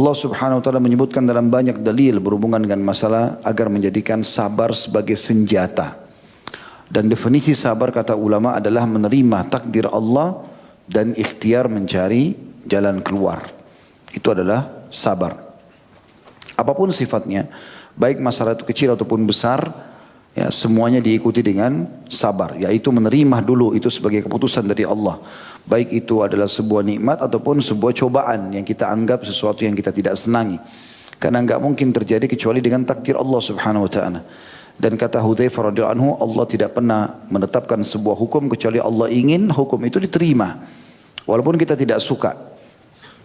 Allah subhanahu wa ta'ala menyebutkan dalam banyak dalil berhubungan dengan masalah agar menjadikan sabar sebagai senjata. Dan definisi sabar kata ulama adalah menerima takdir Allah dan ikhtiar mencari jalan keluar. Itu adalah sabar. Apapun sifatnya, baik masalah itu kecil ataupun besar, ya, semuanya diikuti dengan sabar, yaitu menerima dulu itu sebagai keputusan dari Allah. Baik itu adalah sebuah nikmat ataupun sebuah cobaan yang kita anggap sesuatu yang kita tidak senangi. Karena enggak mungkin terjadi kecuali dengan takdir Allah subhanahu wa ta'ala. Dan kata Hudzaifah radhiyallahu anhu, Allah tidak pernah menetapkan sebuah hukum kecuali Allah ingin hukum itu diterima. Walaupun kita tidak suka.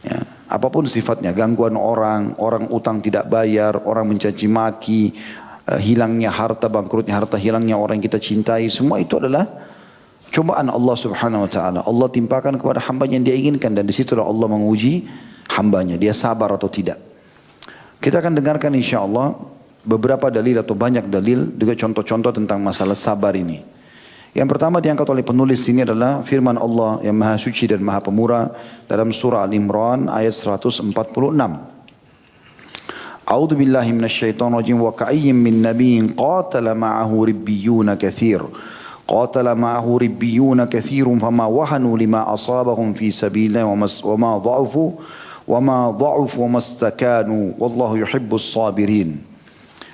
Ya, apapun sifatnya, gangguan orang, orang utang tidak bayar, orang mencaci maki, hilangnya harta, bangkrutnya harta, hilangnya orang yang kita cintai, semua itu adalah cobaan Allah subhanahu wa ta'ala. Allah timpakan kepada hambanya yang dia inginkan, dan disitulah Allah menguji hambanya, dia sabar atau tidak. Kita akan dengarkan insya Allah beberapa dalil atau banyak dalil, juga contoh-contoh tentang masalah sabar ini. Yang pertama diangkat oleh penulis ini adalah firman Allah yang maha suci dan maha pemurah dalam surah Al-Imran ayat 146. A'udzu billahi minasyaitonir rajim wa ka'ayyin min nabiyyin qatala ma'ahu ribbiyuna katsir. Qatala ma'ahu ribbiyuna katsirun fama wahanu lima asabahum fi sabilillah wa ma dha'ufu wa mastakanu wallahu yuhibbus sabirin.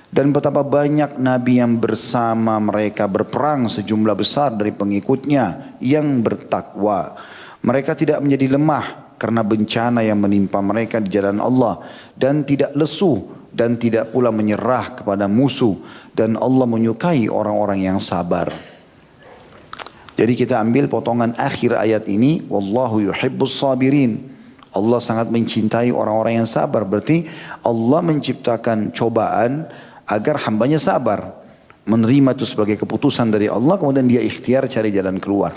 Dan betapa banyak nabi yang bersama mereka berperang sejumlah besar dari pengikutnya yang bertakwa. Mereka tidak menjadi lemah karena bencana yang menimpa mereka di jalan Allah, dan tidak lesu dan tidak pula menyerah kepada musuh, dan Allah menyukai orang-orang yang sabar. Jadi kita ambil potongan akhir ayat ini, wallahu yuhibbus sabirin. Allah sangat mencintai orang-orang yang sabar. Berarti Allah menciptakan cobaan agar hambanya sabar, menerima itu sebagai keputusan dari Allah, kemudian dia ikhtiar cari jalan keluar.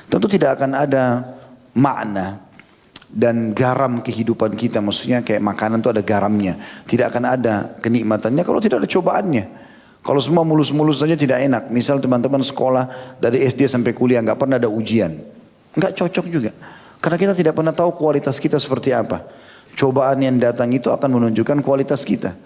Tentu tidak akan ada makna dan garam kehidupan kita, maksudnya kayak makanan itu ada garamnya. Tidak akan ada kenikmatannya kalau tidak ada cobaannya. Kalau semua mulus-mulus saja tidak enak. Misal teman-teman sekolah dari SD sampai kuliah nggak pernah ada ujian, nggak cocok juga. Karena kita tidak pernah tahu kualitas kita seperti apa. Cobaan yang datang itu akan menunjukkan kualitas kita.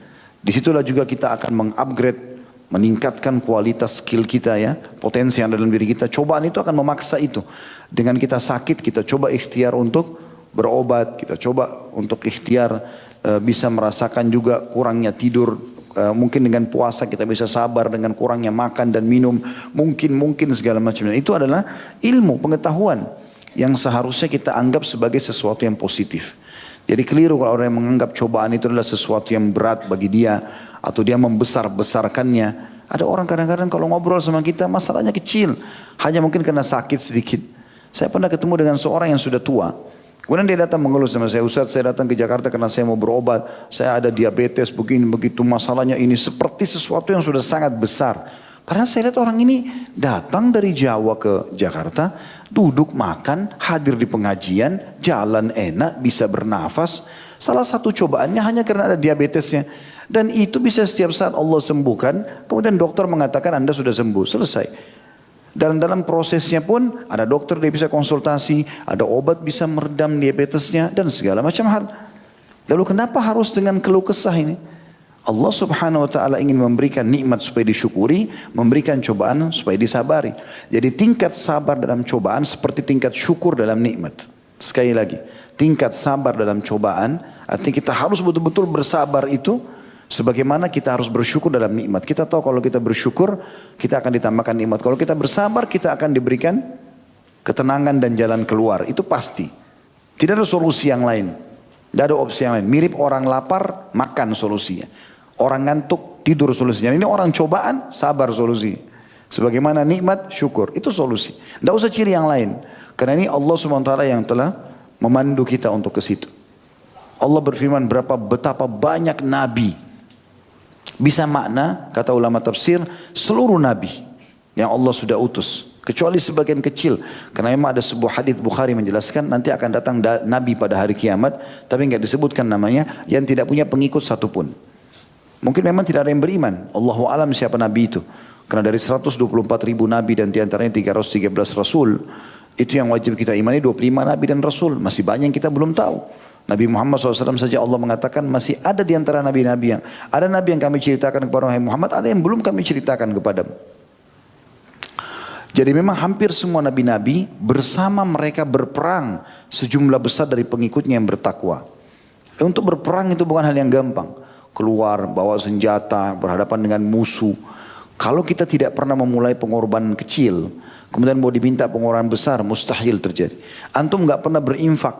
Disitulah juga kita akan mengupgrade, meningkatkan kualitas skill kita, ya, potensi yang ada dalam diri kita. Cobaan itu akan memaksa itu. Dengan kita sakit, kita coba ikhtiar untuk berobat, kita coba untuk ikhtiar bisa merasakan juga kurangnya tidur. Mungkin dengan puasa kita bisa sabar dengan kurangnya makan dan minum. Mungkin segala macam. Itu adalah ilmu, pengetahuan yang seharusnya kita anggap sebagai sesuatu yang positif. Jadi keliru kalau orang yang menganggap cobaan itu adalah sesuatu yang berat bagi dia, atau dia membesar-besarkannya. Ada orang kadang-kadang kalau ngobrol sama kita masalahnya kecil, hanya mungkin kena sakit sedikit. Saya pernah ketemu dengan seorang yang sudah tua. Kemudian dia datang mengeluh sama saya, Ustaz, saya datang ke Jakarta karena saya mau berobat, saya ada diabetes begini begitu, masalahnya ini seperti sesuatu yang sudah sangat besar. Padahal saya lihat orang ini datang dari Jawa ke Jakarta, duduk makan, hadir di pengajian, jalan enak, bisa bernafas. Salah satu cobaannya hanya karena ada diabetesnya. Dan itu bisa setiap saat Allah sembuhkan, kemudian dokter mengatakan Anda sudah sembuh, selesai. Dan dalam prosesnya pun ada dokter dia bisa konsultasi, ada obat bisa meredam diabetesnya, dan segala macam hal. Lalu kenapa harus dengan keluh kesah ini? Allah subhanahu wa ta'ala ingin memberikan nikmat supaya disyukuri, memberikan cobaan supaya disabari. Jadi tingkat sabar dalam cobaan seperti tingkat syukur dalam nikmat. Sekali lagi, tingkat sabar dalam cobaan, artinya kita harus betul-betul bersabar itu, sebagaimana kita harus bersyukur dalam nikmat. Kita tahu kalau kita bersyukur, kita akan ditambahkan nikmat. Kalau kita bersabar, kita akan diberikan ketenangan dan jalan keluar. Itu pasti. Tidak ada solusi yang lain. Tidak ada opsi yang lain. Mirip orang lapar, makan solusinya. Orang ngantuk, tidur solusinya. Ini orang cobaan, sabar solusi. Sebagaimana nikmat, syukur. Itu solusi. Tidak usah ciri yang lain. Karena ini Allah SWT yang telah memandu kita untuk ke situ. Allah berfirman betapa banyak nabi. Bisa makna, kata ulama tafsir, seluruh nabi yang Allah sudah utus. Kecuali sebagian kecil. Karena memang ada sebuah hadis Bukhari menjelaskan nanti akan datang nabi pada hari kiamat, tapi enggak disebutkan namanya, yang tidak punya pengikut satupun. Mungkin memang tidak ada yang beriman. Allahu alam siapa nabi itu. Karena dari 124 ribu nabi dan diantaranya 313 rasul, itu yang wajib kita imani 25 nabi dan rasul. Masih banyak yang kita belum tahu. Nabi Muhammad SAW saja Allah mengatakan masih ada di antara nabi-nabi ada nabi yang kami ceritakan kepada Muhammad, ada yang belum kami ceritakan kepadamu. Jadi memang hampir semua nabi-nabi bersama mereka berperang sejumlah besar dari pengikutnya yang bertakwa. Untuk berperang itu bukan hal yang gampang. Keluar, bawa senjata, berhadapan dengan musuh. Kalau kita tidak pernah memulai pengorbanan kecil, kemudian mau diminta pengorbanan besar, mustahil terjadi. Antum nggak pernah berinfak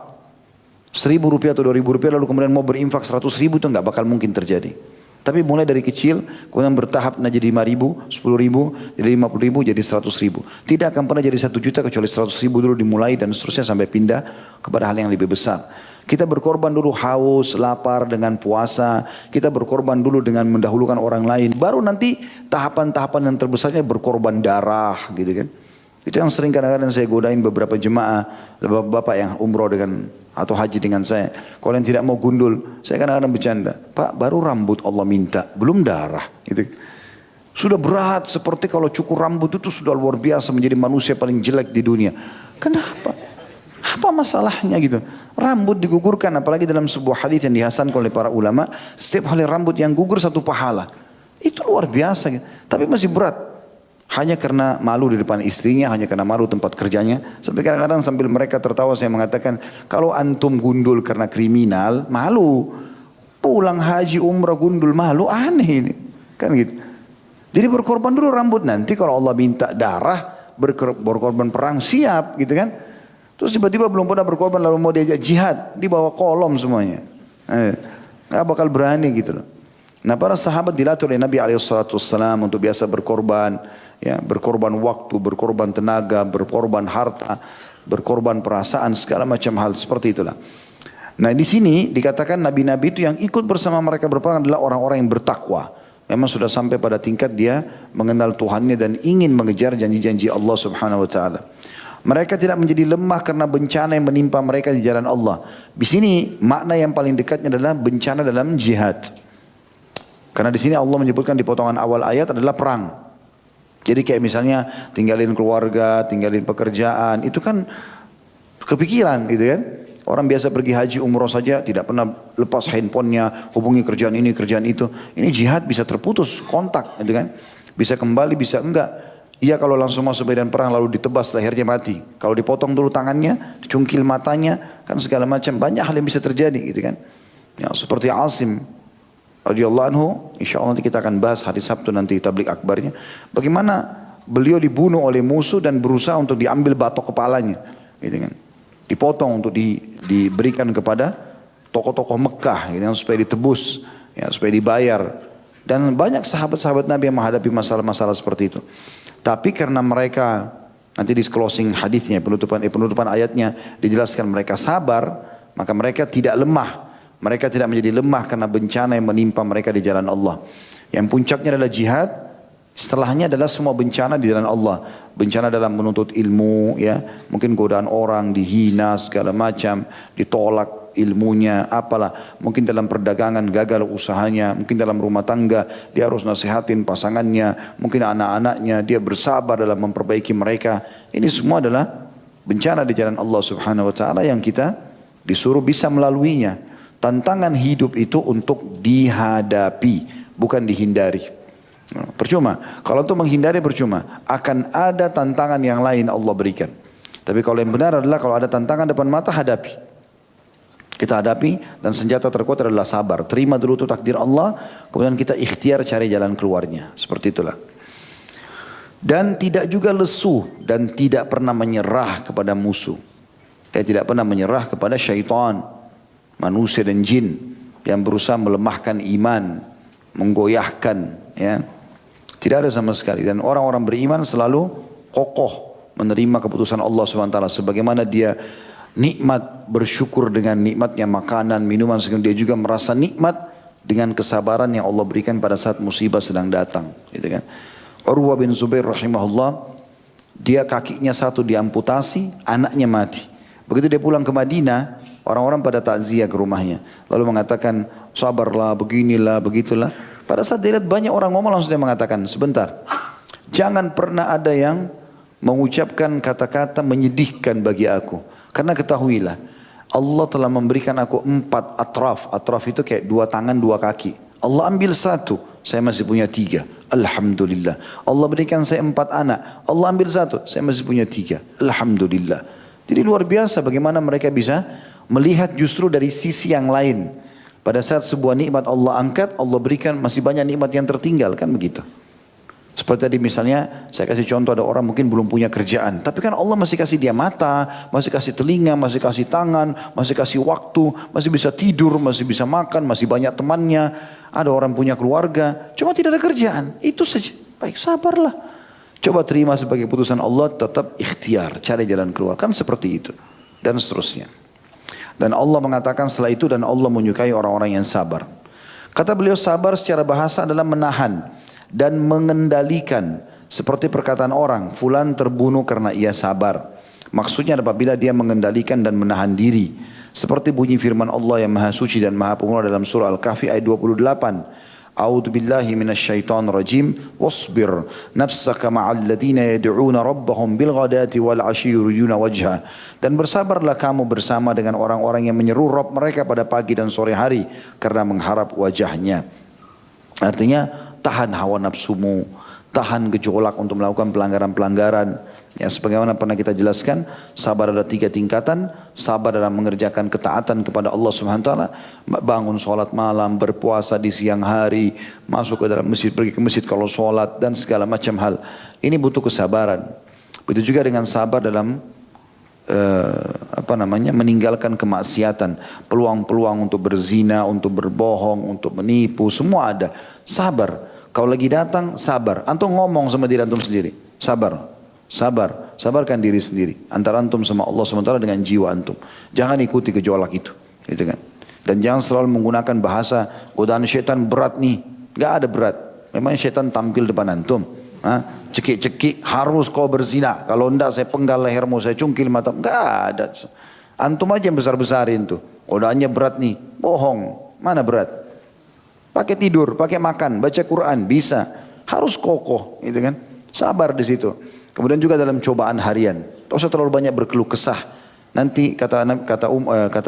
1.000 rupiah atau 2.000 rupiah lalu kemudian mau berinfak 100.000 itu nggak bakal mungkin terjadi. Tapi mulai dari kecil, kemudian bertahap jadi 5.000, 10.000, jadi 50.000, jadi 100.000. Tidak akan pernah jadi 1 juta kecuali 100.000 dulu dimulai dan seterusnya sampai pindah kepada hal yang lebih besar. Kita berkorban dulu haus, lapar dengan puasa. Kita berkorban dulu dengan mendahulukan orang lain. Baru nanti tahapan-tahapan yang terbesarnya berkorban darah gitu kan. Itu yang sering kadang-kadang saya godain beberapa jemaah, bapak-bapak yang umroh dengan atau haji dengan saya. Kalau yang tidak mau gundul, saya kadang-kadang bercanda. Pak, baru rambut Allah minta, belum darah. Gitu. Sudah berat seperti kalau cukur rambut itu sudah luar biasa menjadi manusia paling jelek di dunia. Kenapa? Apa masalahnya gitu? Rambut digugurkan, apalagi dalam sebuah hadis yang dihasankan oleh para ulama, setiap helai rambut yang gugur 1 pahala. Itu luar biasa gitu. Tapi masih berat. Hanya karena malu di depan istrinya, hanya karena malu tempat kerjanya. Sampai kadang-kadang sambil mereka tertawa saya mengatakan, kalau antum gundul karena kriminal, malu. Pulang haji umrah gundul malu, aneh ini. Kan gitu. Jadi berkorban dulu rambut, nanti kalau Allah minta darah, berkorban perang, siap gitu kan. Terus tiba-tiba belum pernah berkorban lalu mau diajak jihad, dibawa kolom semuanya. Nggak bakal berani gitu loh. Nah para sahabat dilatih oleh Nabi SAW untuk biasa berkorban. Ya, berkorban waktu, berkorban tenaga, berkorban harta, berkorban perasaan, segala macam hal seperti itulah. Nah di sini dikatakan nabi-nabi itu yang ikut bersama mereka berperang adalah orang-orang yang bertakwa. Memang sudah sampai pada tingkat dia mengenal Tuhannya dan ingin mengejar janji-janji Allah Subhanahu Wa Taala. Mereka tidak menjadi lemah karena bencana yang menimpa mereka di jalan Allah. Di sini makna yang paling dekatnya adalah bencana dalam jihad. Karena di sini Allah menyebutkan di potongan awal ayat adalah perang. Jadi kayak misalnya tinggalin keluarga, tinggalin pekerjaan, itu kan kepikiran gitu kan. Orang biasa pergi haji umroh saja tidak pernah lepas handphonenya, hubungi kerjaan ini, kerjaan itu. Ini jihad bisa terputus kontak gitu kan. Bisa kembali, bisa enggak. Iya kalau langsung masuk medan perang lalu ditebas lehernya mati. Kalau dipotong dulu tangannya, dicungkil matanya, kan segala macam. Banyak hal yang bisa terjadi gitu kan. Ya, seperti Asim radhiyallahu anhu, insya Allah nanti kita akan bahas hari Sabtu nanti tablik akbarnya. Bagaimana beliau dibunuh oleh musuh dan berusaha untuk diambil batok kepalanya. Gitu kan. Dipotong untuk diberikan kepada tokoh-tokoh Mekah gitu kan, supaya ditebus, ya, supaya dibayar. Dan banyak sahabat-sahabat Nabi yang menghadapi masalah-masalah seperti itu. Tapi karena mereka, nanti di closing hadisnya, penutupan ayatnya dijelaskan mereka sabar, maka mereka tidak lemah. Mereka tidak menjadi lemah karena bencana yang menimpa mereka di jalan Allah. Yang puncaknya adalah jihad, setelahnya adalah semua bencana di jalan Allah. Bencana dalam menuntut ilmu, ya, mungkin godaan orang, dihina segala macam, ditolak ilmunya, apalah. Mungkin dalam perdagangan gagal usahanya, mungkin dalam rumah tangga dia harus nasihatin pasangannya, mungkin anak-anaknya dia bersabar dalam memperbaiki mereka. Ini semua adalah bencana di jalan Allah Subhanahu Wa Taala yang kita disuruh bisa melaluinya. Tantangan hidup itu untuk dihadapi, bukan dihindari. Percuma. Kalau untuk menghindari percuma. Akan ada tantangan yang lain Allah berikan. Tapi kalau yang benar adalah kalau ada tantangan depan mata, hadapi. Kita hadapi dan senjata terkuat adalah sabar. Terima dulu itu takdir Allah. Kemudian kita ikhtiar cari jalan keluarnya. Seperti itulah. Dan tidak juga lesu dan tidak pernah menyerah kepada musuh. Dia tidak pernah menyerah kepada syaitan. Manusia dan jin yang berusaha melemahkan iman, menggoyahkan, ya. Tidak ada sama sekali. Dan orang-orang beriman selalu kokoh menerima keputusan Allah SWT. Sebagaimana dia nikmat bersyukur dengan nikmatnya makanan, minuman, dia juga merasa nikmat dengan kesabaran yang Allah berikan pada saat musibah sedang datang. Gitu kan. Urwah bin Zubair rahimahullah, dia kakinya satu diamputasi, anaknya mati. Begitu dia pulang ke Madinah, orang-orang pada takziah ke rumahnya. Lalu mengatakan, sabarlah, beginilah, begitulah. Pada saat dia lihat banyak orang ngomong, langsung dia mengatakan, sebentar. Jangan pernah ada yang mengucapkan kata-kata menyedihkan bagi aku. Karena ketahuilah, Allah telah memberikan aku 4 atraf. Atraf itu kayak 2 tangan 2 kaki. Allah ambil 1, saya masih punya 3. Alhamdulillah. Allah berikan saya 4 anak. Allah ambil 1, saya masih punya 3. Alhamdulillah. Jadi luar biasa bagaimana mereka bisa melihat justru dari sisi yang lain. Pada saat sebuah nikmat Allah angkat, Allah berikan masih banyak nikmat yang tertinggal, kan begitu. Seperti tadi misalnya, saya kasih contoh ada orang mungkin belum punya kerjaan. Tapi kan Allah masih kasih dia mata, masih kasih telinga, masih kasih tangan, masih kasih waktu, masih bisa tidur, masih bisa makan, masih banyak temannya. Ada orang punya keluarga, cuma tidak ada kerjaan. Itu saja. Baik, sabarlah. Coba terima sebagai putusan Allah, tetap ikhtiar, cari jalan keluar. Kan seperti itu. Dan seterusnya. Dan Allah mengatakan setelah itu, dan Allah menyukai orang-orang yang sabar. Kata beliau, sabar secara bahasa adalah menahan dan mengendalikan, seperti perkataan orang, fulan terbunuh karena ia sabar. Maksudnya apabila dia mengendalikan dan menahan diri, seperti bunyi firman Allah yang maha suci dan maha pemurah dalam surah Al-Kahfi ayat 28. A'udzu billahi minasyaitonir rajim, wasbir nafsaka ma'al ladzina yad'una rabbahum bil ghadati wal 'ashyi yuriduna wajha. Dan bersabarlah kamu bersama dengan orang-orang yang menyeru Rabb mereka pada pagi dan sore hari karena mengharap wajahnya. Artinya tahan hawa nafsumu, tahan gejolak untuk melakukan pelanggaran-pelanggaran. Ya, sebagaimana pernah kita jelaskan, sabar ada 3 tingkatan. Sabar dalam mengerjakan ketaatan kepada Allah Subhanahu wa taala, bangun sholat malam, berpuasa di siang hari, masuk ke dalam masjid, pergi ke masjid kalau sholat, dan segala macam hal. Ini butuh kesabaran. Begitu juga dengan sabar dalam meninggalkan kemaksiatan, peluang-peluang untuk berzina, untuk berbohong, untuk menipu, semua ada. Sabar. Kalau lagi datang, sabar. Antum ngomong sama diri antum sendiri, sabar. Sabar, sabarkan diri sendiri antara antum sama Allah SWT dengan jiwa antum. Jangan ikuti gejolak itu, gitu kan. Dan jangan selalu menggunakan bahasa godaan syaitan berat nih. Gak ada berat. Memang syaitan tampil depan antum. Cekik-cekik harus kau berzina. Kalau enggak saya penggal lehermu, saya cungkil mata. Gak ada. Antum aja yang besar-besarin tuh. Godaannya berat nih. Bohong. Mana berat? Pakai tidur, pakai makan, baca Quran bisa. Harus kokoh, gitu kan. Sabar di situ. Kemudian juga dalam cobaan harian, tak usah terlalu banyak berkeluh kesah. Nanti kata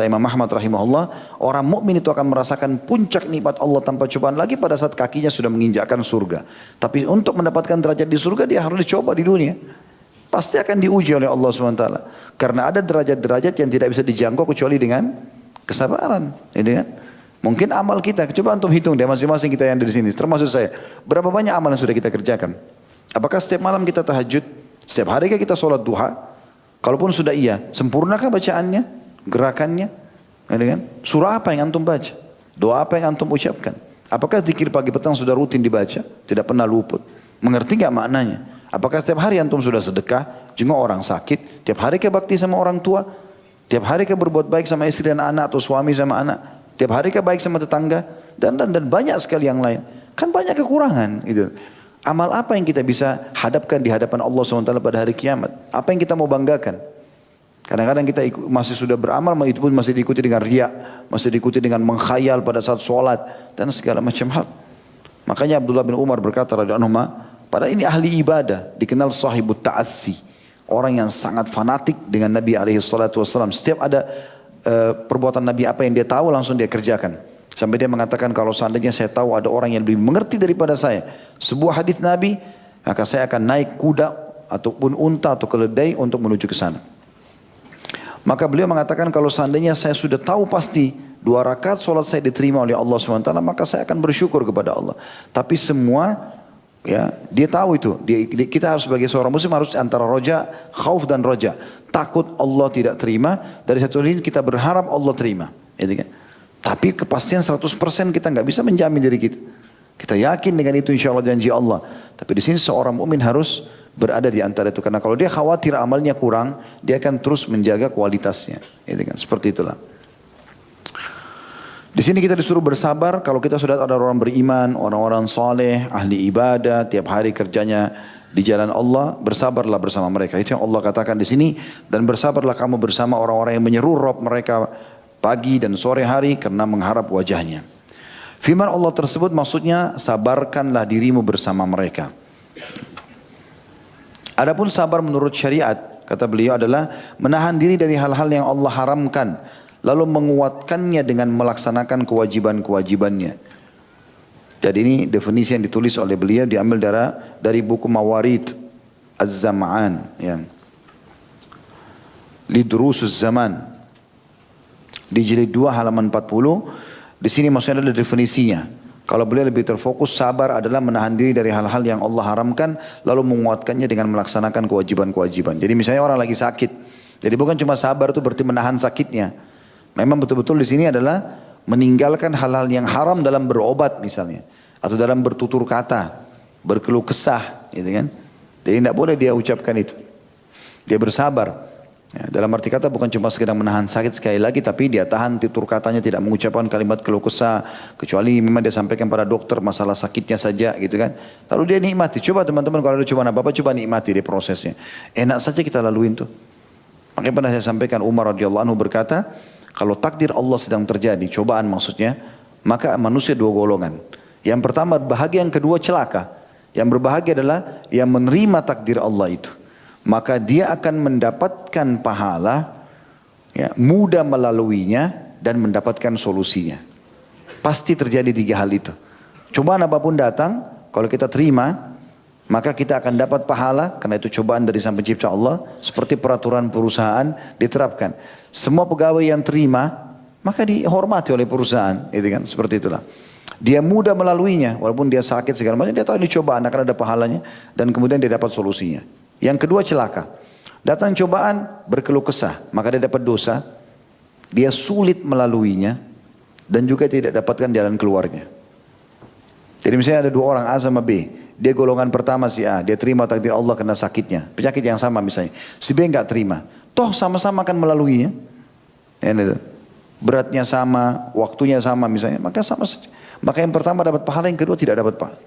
Imam Ahmad rahimahullah, orang mukmin itu akan merasakan puncak nikmat Allah tanpa cobaan lagi pada saat kakinya sudah menginjakkan surga. Tapi untuk mendapatkan derajat di surga dia harus dicoba di dunia. Pasti akan diuji oleh Allah SWT. Karena ada derajat-derajat yang tidak bisa dijangkau kecuali dengan kesabaran. Gitu kan? Mungkin amal kita, coba antum hitung deh masing-masing kita yang ada di sini, termasuk saya. Berapa banyak amal yang sudah kita kerjakan? Apakah setiap malam kita tahajud? Setiap hari kita sholat duha? Kalaupun sudah iya, sempurnakah bacaannya? Gerakannya? Surah apa yang antum baca? Doa apa yang antum ucapkan? Apakah zikir pagi petang sudah rutin dibaca? Tidak pernah luput. Mengerti gak maknanya? Apakah setiap hari antum sudah sedekah? Jenguk orang sakit? Tiap hari bakti sama orang tua? Tiap hari berbuat baik sama istri dan anak atau suami sama anak? Tiap hari baik sama tetangga? Dan banyak sekali yang lain. Kan banyak kekurangan gitu. Amal apa yang kita bisa hadapkan di hadapan Allah SWT pada hari kiamat? Apa yang kita mau banggakan? Kadang-kadang kita masih sudah beramal, itu pun masih diikuti dengan riya, masih diikuti dengan mengkhayal pada saat sholat, dan segala macam hal. Makanya Abdullah bin Umar berkata, radhiyallahu anhu, pada ini ahli ibadah, dikenal sahibut ta'assi. Orang yang sangat fanatik dengan Nabi SAW. Setiap ada perbuatan Nabi apa yang dia tahu, langsung dia kerjakan. Sampai dia mengatakan kalau seandainya saya tahu ada orang yang lebih mengerti daripada saya sebuah hadis Nabi, maka saya akan naik kuda ataupun unta atau keledai untuk menuju ke sana. Maka beliau mengatakan kalau seandainya saya sudah tahu pasti 2 rakaat solat saya diterima oleh Allah SWT, maka saya akan bersyukur kepada Allah. Tapi semua ya dia tahu itu. Kita harus sebagai seorang muslim harus antara roja, khauf dan roja. Takut Allah tidak terima, dari satu sisi kita berharap Allah terima. Gitu kan? Tapi kepastian 100% kita nggak bisa menjamin diri kita. Kita yakin dengan itu insya Allah janji Allah. Tapi di sini seorang mukmin harus berada di antara itu. Karena kalau dia khawatir amalnya kurang, dia akan terus menjaga kualitasnya. Gitu kan? Seperti itulah. Di sini kita disuruh bersabar kalau kita sudah ada orang beriman, orang-orang saleh, ahli ibadah, tiap hari kerjanya di jalan Allah, bersabarlah bersama mereka. Itu yang Allah katakan di sini. Dan bersabarlah kamu bersama orang-orang yang menyeru Rabb mereka pagi dan sore hari karena mengharap wajahnya. Firman Allah tersebut maksudnya sabarkanlah dirimu bersama mereka. Adapun sabar menurut syariat, kata beliau adalah menahan diri dari hal-hal yang Allah haramkan. lalu menguatkannya dengan melaksanakan kewajiban-kewajibannya. Jadi ini definisi yang ditulis oleh beliau, diambil dari buku Mawarid Az-Zam'an, ya. Lidrusus Zaman, di jilid 2 halaman 40. Di sini maksudnya adalah definisinya. Kalau beliau lebih terfokus, sabar adalah menahan diri dari hal-hal yang Allah haramkan, lalu menguatkannya dengan melaksanakan kewajiban-kewajiban. Jadi misalnya orang lagi sakit, jadi bukan cuma sabar itu berarti menahan sakitnya. Memang betul-betul di sini adalah meninggalkan hal-hal yang haram dalam berobat misalnya, atau dalam bertutur kata, berkeluh kesah, gitu kan. Jadi tidak boleh dia ucapkan itu. Dia bersabar. Ya, dalam arti kata bukan cuma sekedar menahan sakit sekali lagi, tapi dia tahan tutur katanya, tidak mengucapkan kalimat keluh kesah, kecuali memang dia sampaikan pada dokter masalah sakitnya saja, gitu kan. Lalu dia nikmati. Coba teman-teman kalau ada cobaan apa-apa, coba nikmati di prosesnya. Enak saja kita laluin tuh. Makanya pernah saya sampaikan, Umar radhiyallahu anhu berkata, kalau takdir Allah sedang terjadi, cobaan maksudnya, maka manusia dua golongan. Yang pertama berbahagia, yang kedua celaka. Yang berbahagia adalah yang menerima takdir Allah itu. Maka dia akan mendapatkan pahala, ya, mudah melaluinya dan mendapatkan solusinya. Pasti terjadi tiga hal itu. Cobaan apapun datang, kalau kita terima, maka kita akan dapat pahala, karena itu cobaan dari Sang Pencipta Allah. Seperti peraturan perusahaan diterapkan. Semua pegawai yang terima, maka dihormati oleh perusahaan, itu kan, seperti itulah. Dia mudah melaluinya, walaupun dia sakit segala macam, dia tahu ini cobaan akan ada pahalanya, dan kemudian dia dapat solusinya. Yang kedua celaka. Datang cobaan, berkeluh kesah, maka dia dapat dosa, dia sulit melaluinya, dan juga tidak dapatkan jalan keluarnya. Jadi misalnya ada dua orang, A sama B. Dia golongan pertama si A, dia terima takdir Allah kena sakitnya, penyakit yang sama misalnya. Si B enggak terima, toh sama-sama akan melaluinya. Ya, itu. Beratnya sama, waktunya sama misalnya, maka sama saja. Maka yang pertama dapat pahala, yang kedua tidak dapat pahala.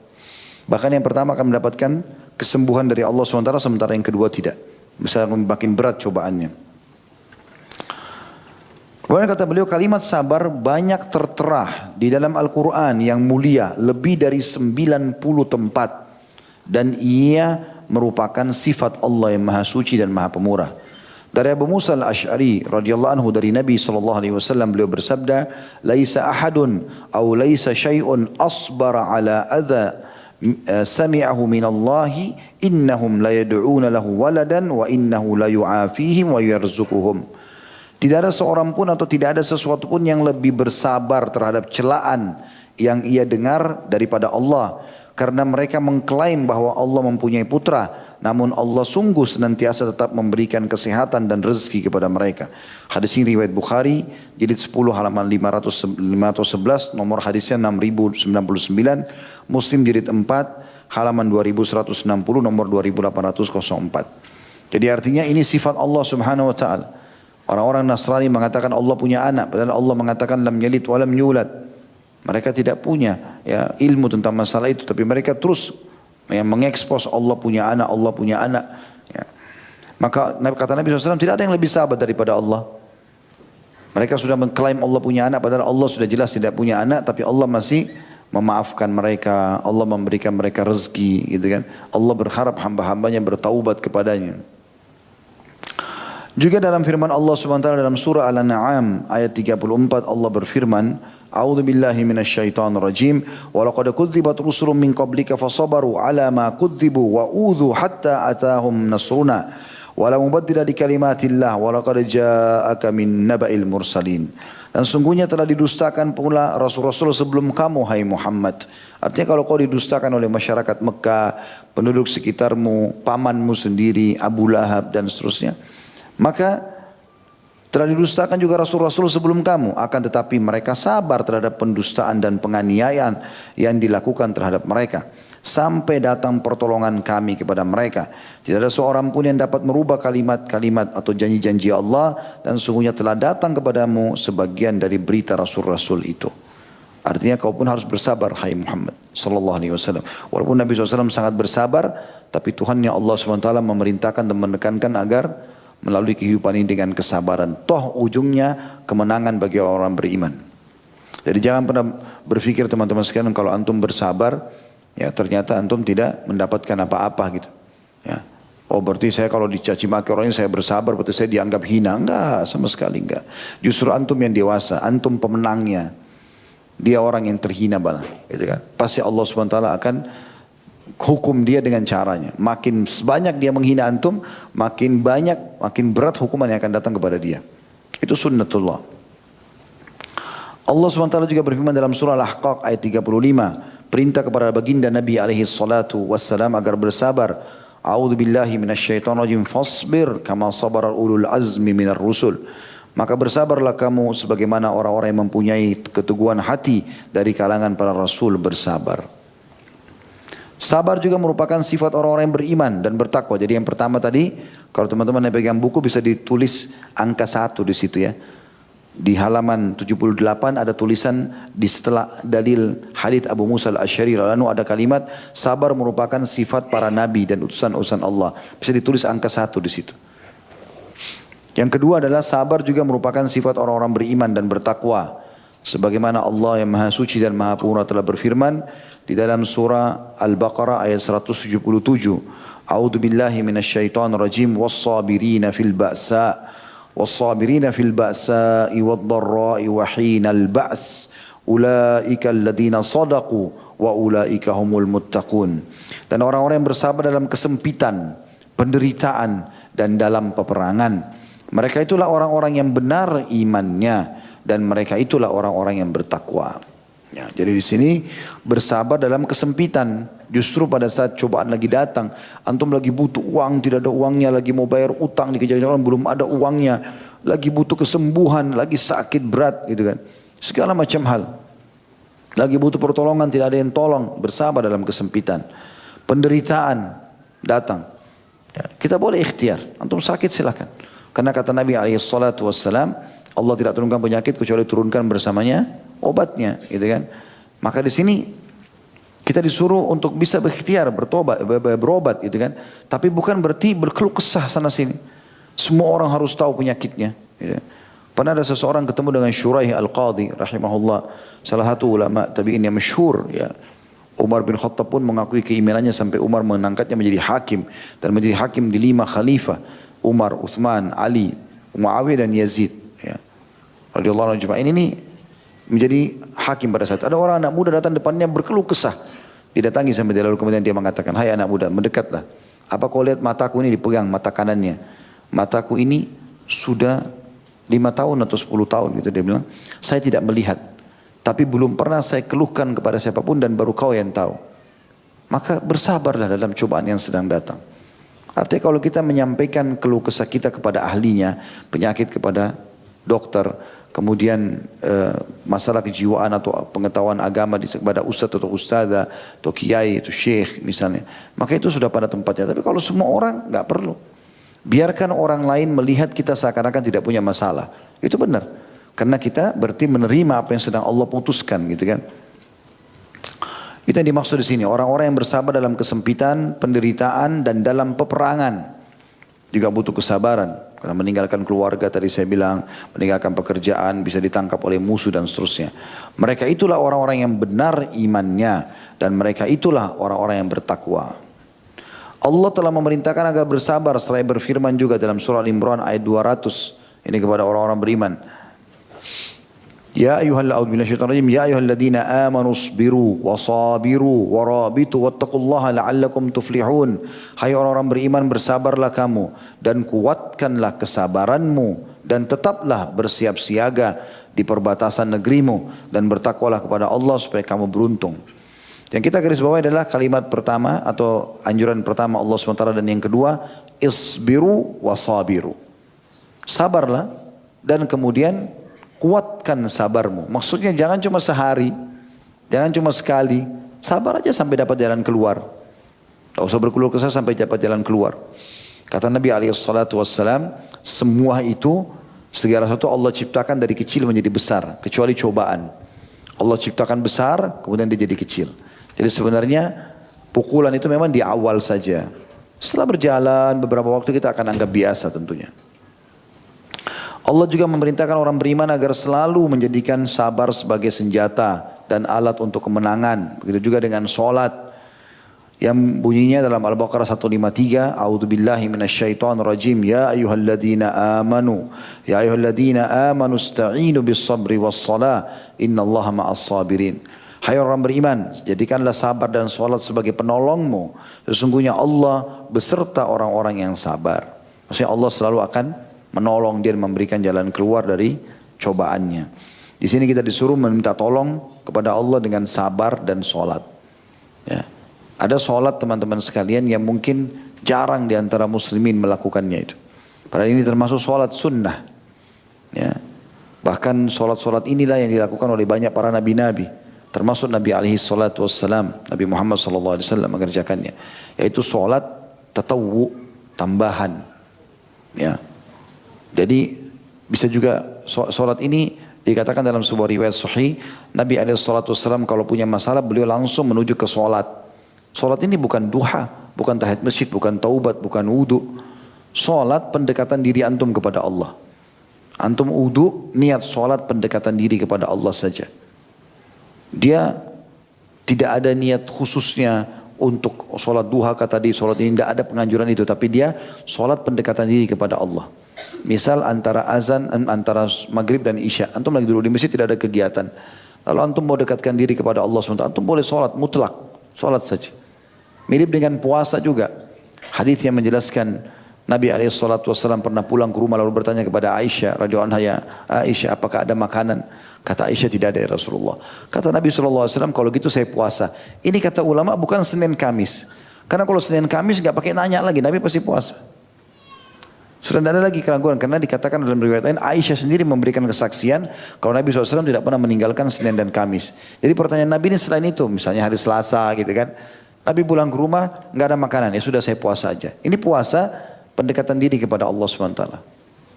Bahkan yang pertama akan mendapatkan kesembuhan dari Allah SWT, sementara yang kedua tidak. Misalnya makin berat cobaannya. Kemudian kata beliau, kalimat sabar banyak tertera di dalam Al-Quran yang mulia, lebih dari 90 tempat. Dan ia merupakan sifat Allah yang maha suci dan maha pemurah. Dari Abu Musa al-Ash'ari radhiyallahu anhu, dari Nabi SAW, beliau bersabda, laisa ahadun aw laisa syai'un asbara ala adha sami'ahu minallahi innahum la yad'una lahu waladan wa innahu la yu'afihim wa yarzuquhum. Tidak ada seorang pun atau tidak ada sesuatu pun yang lebih bersabar terhadap celaan yang ia dengar daripada Allah, karena mereka mengklaim bahwa Allah mempunyai putra, namun Allah sungguh senantiasa tetap memberikan kesehatan dan rezeki kepada mereka. Hadis ini riwayat Bukhari, jilid 10 halaman 511, nomor hadisnya 6099, Muslim jilid 4 halaman 2160, nomor 2804. Jadi artinya ini sifat Allah Subhanahu wa taala. Orang-orang Nasrani mengatakan Allah punya anak, padahal Allah mengatakan lam yalid wa lam yulad. Mereka tidak punya ya ilmu tentang masalah itu, tapi mereka terus yang mengekspos Allah punya anak, Allah punya anak. Ya. Maka kata Nabi SAW, tidak ada yang lebih sabar daripada Allah. Mereka sudah mengklaim Allah punya anak, padahal Allah sudah jelas tidak punya anak, tapi Allah masih memaafkan mereka, Allah memberikan mereka rezeki, gitu kan. Allah berharap hamba-hambanya bertaubat kepadanya. Juga dalam firman Allah SWT dalam surah Al-An'am ayat 34, Allah berfirman, A'udzu billahi minasyaitonir rajim, wa laqad kudzibat rusulun min qablika fasabaru ala ma kudzibu wa udzu hatta atahum nasruna wa la mubaddila li kalimatillah wa laqad ja'aka min naba'il mursalin. Dan sungguhnya telah didustakan pula rasul-rasul sebelum kamu, hai Muhammad. Artinya kalau kau didustakan oleh masyarakat Mekah, penduduk sekitarmu, pamanmu sendiri, Abu Lahab dan seterusnya, maka telah didustakan juga rasul-rasul sebelum kamu, akan tetapi mereka sabar terhadap pendustaan dan penganiayaan yang dilakukan terhadap mereka, sampai datang pertolongan kami kepada mereka. Tidak ada seorang pun yang dapat merubah kalimat-kalimat atau janji-janji Allah, dan sungguhnya telah datang kepadamu sebagian dari berita rasul-rasul itu. Artinya kau pun harus bersabar, hai Muhammad sallallahu alaihi wasallam. Walaupun Nabi SAW sangat bersabar, tapi Tuhannya Allah SWT memerintahkan dan menekankan agar melalui kehidupan ini dengan kesabaran. Toh ujungnya kemenangan bagi orang beriman. Jadi jangan pernah berpikir teman-teman sekalian, kalau antum bersabar, ya ternyata antum tidak mendapatkan apa-apa gitu. Ya. Oh berarti saya kalau dicaci maki orang ini saya bersabar, berarti saya dianggap hina. Enggak, sama sekali enggak. Justru antum yang dewasa, antum pemenangnya. Dia orang yang terhina malah, gitu kan. Pasti Allah SWT akan hukum dia dengan caranya. Makin banyak dia menghina antum, makin banyak, makin berat hukuman yang akan datang kepada dia. Itu sunnatullah. Allah SWT juga berfirman dalam surah Al-Ahqaq ayat 35. Perintah kepada baginda Nabi SAW agar bersabar. A'udzu billahi minasyaitonir rajim. Fasbir kama sabara ulul azmi minar rusul. Maka bersabarlah kamu sebagaimana orang-orang yang mempunyai keteguhan hati dari kalangan para rasul bersabar. Sabar juga merupakan sifat orang-orang yang beriman dan bertakwa. Jadi yang pertama tadi, kalau teman-teman yang pegang buku bisa ditulis angka 1 di situ ya. Di halaman 78 ada tulisan di setelah dalil hadits Abu Musa al-Asy'ari lalu ada kalimat sabar merupakan sifat para nabi dan utusan-utusan Allah. Bisa ditulis angka 1 di situ. Yang kedua adalah sabar juga merupakan sifat orang-orang beriman dan bertakwa. Sebagaimana Allah yang Maha Suci dan Maha Pura telah berfirman di dalam surah Al-Baqarah ayat 177. A'udzu billahi minasyaitonir rajim was-sabirina fil ba'sa was-sabirina fil ba'sa'i wad-dharra'i wa hinal ba's ulaika alladziina shadaqu wa ulaika humul muttaqun. Dan orang-orang yang bersabar dalam kesempitan, penderitaan dan dalam peperangan. Mereka itulah orang-orang yang benar imannya dan mereka itulah orang-orang yang bertakwa. Ya, jadi di sini bersabar dalam kesempitan. Justru pada saat cobaan lagi datang, antum lagi butuh uang, tidak ada uangnya, lagi mau bayar utang dikejar-kejar orang belum ada uangnya, lagi butuh kesembuhan, lagi sakit berat gitu kan. Segala macam hal. Lagi butuh pertolongan, tidak ada yang tolong, bersabar dalam kesempitan. Penderitaan datang. Ya, kita boleh ikhtiar, antum sakit silakan. Karena kata Nabi SAW, Allah tidak turunkan penyakit kecuali turunkan bersamanya obatnya, gitu kan. Maka di sini kita disuruh untuk bisa berikhtiar, bertobat, berobat, gitu kan. Tapi bukan berarti berkeluh kesah sana sini. Semua orang harus tahu penyakitnya. Gitu. Pernah ada seseorang ketemu dengan Shuraih Al-Qadhi, rahimahullah, salah satu ulama tabi'in yang masyhur, ya. Umar bin Khattab pun mengakui keimanannya sampai Umar mengangkatnya menjadi hakim dan menjadi hakim di 5 khalifah. Umar, Uthman, Ali, Muawiyah dan Yazid. Ya. Radhiyallahu anhu ajma'in ini menjadi hakim pada saat. Ada orang anak muda datang depannya berkeluh kesah. Didatangi sampai dia lalu kemudian dia mengatakan, hai anak muda mendekatlah. Apa kau lihat mataku ini dipegang mata kanannya. Mataku ini sudah 5 tahun atau 10 tahun gitu dia bilang. Saya tidak melihat. Tapi belum pernah saya keluhkan kepada siapapun dan baru kau yang tahu. Maka bersabarlah dalam cobaan yang sedang datang. Artinya kalau kita menyampaikan keluh kesah kita kepada ahlinya, penyakit kepada dokter, kemudian masalah kejiwaan atau pengetahuan agama kepada ustaz atau ustazah atau kiai atau syekh misalnya, maka itu sudah pada tempatnya. Tapi kalau semua orang nggak perlu, biarkan orang lain melihat kita seakan-akan tidak punya masalah, itu benar, karena kita berarti menerima apa yang sedang Allah putuskan, gitu kan. Itu yang dimaksud di sini, orang-orang yang bersabar dalam kesempitan, penderitaan dan dalam peperangan juga butuh kesabaran. Karena meninggalkan keluarga tadi saya bilang, meninggalkan pekerjaan, bisa ditangkap oleh musuh dan seterusnya. Mereka itulah orang-orang yang benar imannya dan mereka itulah orang-orang yang bertakwa. Allah telah memerintahkan agar bersabar seraya berfirman juga dalam surah Al-Imran ayat 200. Ini kepada orang-orang beriman. Ya ayyuhalladzina amanu isbiru wasabiru warabitu wattaqullaha la'allakum tuflihun. Hai orang-orang beriman, bersabarlah kamu dan kuatkanlah kesabaranmu dan tetaplah bersiap siaga di perbatasan negerimu dan bertakwalah kepada Allah supaya kamu beruntung. Yang kita garis bawahi adalah kalimat pertama atau anjuran pertama Allah SWT dan yang kedua isbiru wasabiru. Sabarlah dan kemudian kuatkan sabarmu. Maksudnya jangan cuma sehari, jangan cuma sekali. Sabar aja sampai dapat jalan keluar. Tak usah berkeluh kesah sampai dapat jalan keluar. Kata Nabi SAW, semua itu segala sesuatu Allah ciptakan dari kecil menjadi besar, kecuali cobaan. Allah ciptakan besar, kemudian dia jadi kecil. Jadi sebenarnya pukulan itu memang di awal saja. Setelah berjalan beberapa waktu kita akan anggap biasa tentunya. Allah juga memerintahkan orang beriman agar selalu menjadikan sabar sebagai senjata dan alat untuk kemenangan. Begitu juga dengan sholat. yang bunyinya dalam Al-Baqarah 153, A'udzubillahi minasyaitonirrajim, ya ayyuhalladzina amanu ista'inu bis-sabri was-salah, innallaha ma'as sabirin. Hai orang beriman, jadikanlah sabar dan salat sebagai penolongmu. Sesungguhnya Allah beserta orang-orang yang sabar. Maksudnya Allah selalu akan menolong dia dan memberikan jalan keluar dari cobaannya. Di sini kita disuruh meminta tolong kepada Allah dengan sabar dan salat. Ya. Ada sholat teman-teman sekalian yang mungkin jarang di antara muslimin melakukannya itu. Padahal ini termasuk sholat sunnah. Ya. Bahkan sholat-sholat inilah yang dilakukan oleh banyak para nabi-nabi. Termasuk Nabi alaihi salatu wassalam, Nabi Muhammad sallallahu alaihi wasallam mengerjakannya. Yaitu sholat tatawwu, tambahan. Ya. Jadi bisa juga sholat ini dikatakan dalam sebuah riwayat sahih, Nabi alaihi salatu wassalam kalau punya masalah beliau langsung menuju ke sholat. Sholat ini bukan duha, bukan tahiyat masjid, bukan taubat, bukan wudu. Sholat pendekatan diri antum kepada Allah. Antum wudu, niat sholat pendekatan diri kepada Allah saja. Dia tidak ada niat khususnya untuk sholat duha kata tadi, sholat ini tidak ada penganjuran itu. Tapi dia sholat pendekatan diri kepada Allah. Misal antara azan, antara maghrib dan isya. Antum lagi dulu di masjid tidak ada kegiatan. Lalu antum mau dekatkan diri kepada Allah SWT. Antum boleh sholat mutlak. Sholat saja. Mirip dengan puasa juga. Hadis yang menjelaskan Nabi SAW pernah pulang ke rumah lalu bertanya kepada Aisyah radhiyallahu anha, ya Aisyah, apakah ada makanan? Kata Aisyah, tidak ada ya Rasulullah. Kata Nabi SAW, kalau gitu saya puasa. Ini kata ulama bukan Senin Kamis. Karena kalau Senin Kamis nggak pakai nanya lagi, Nabi pasti puasa. Sudah tidak ada lagi keraguan karena dikatakan dalam riwayat lain Aisyah sendiri memberikan kesaksian kalau Nabi SAW tidak pernah meninggalkan Senin dan Kamis. Jadi pertanyaan Nabi ini selain itu, misalnya hari Selasa gitu kan, Nabi pulang ke rumah nggak ada makanan, ya sudah saya puasa aja. Ini puasa pendekatan diri kepada Allah SWT.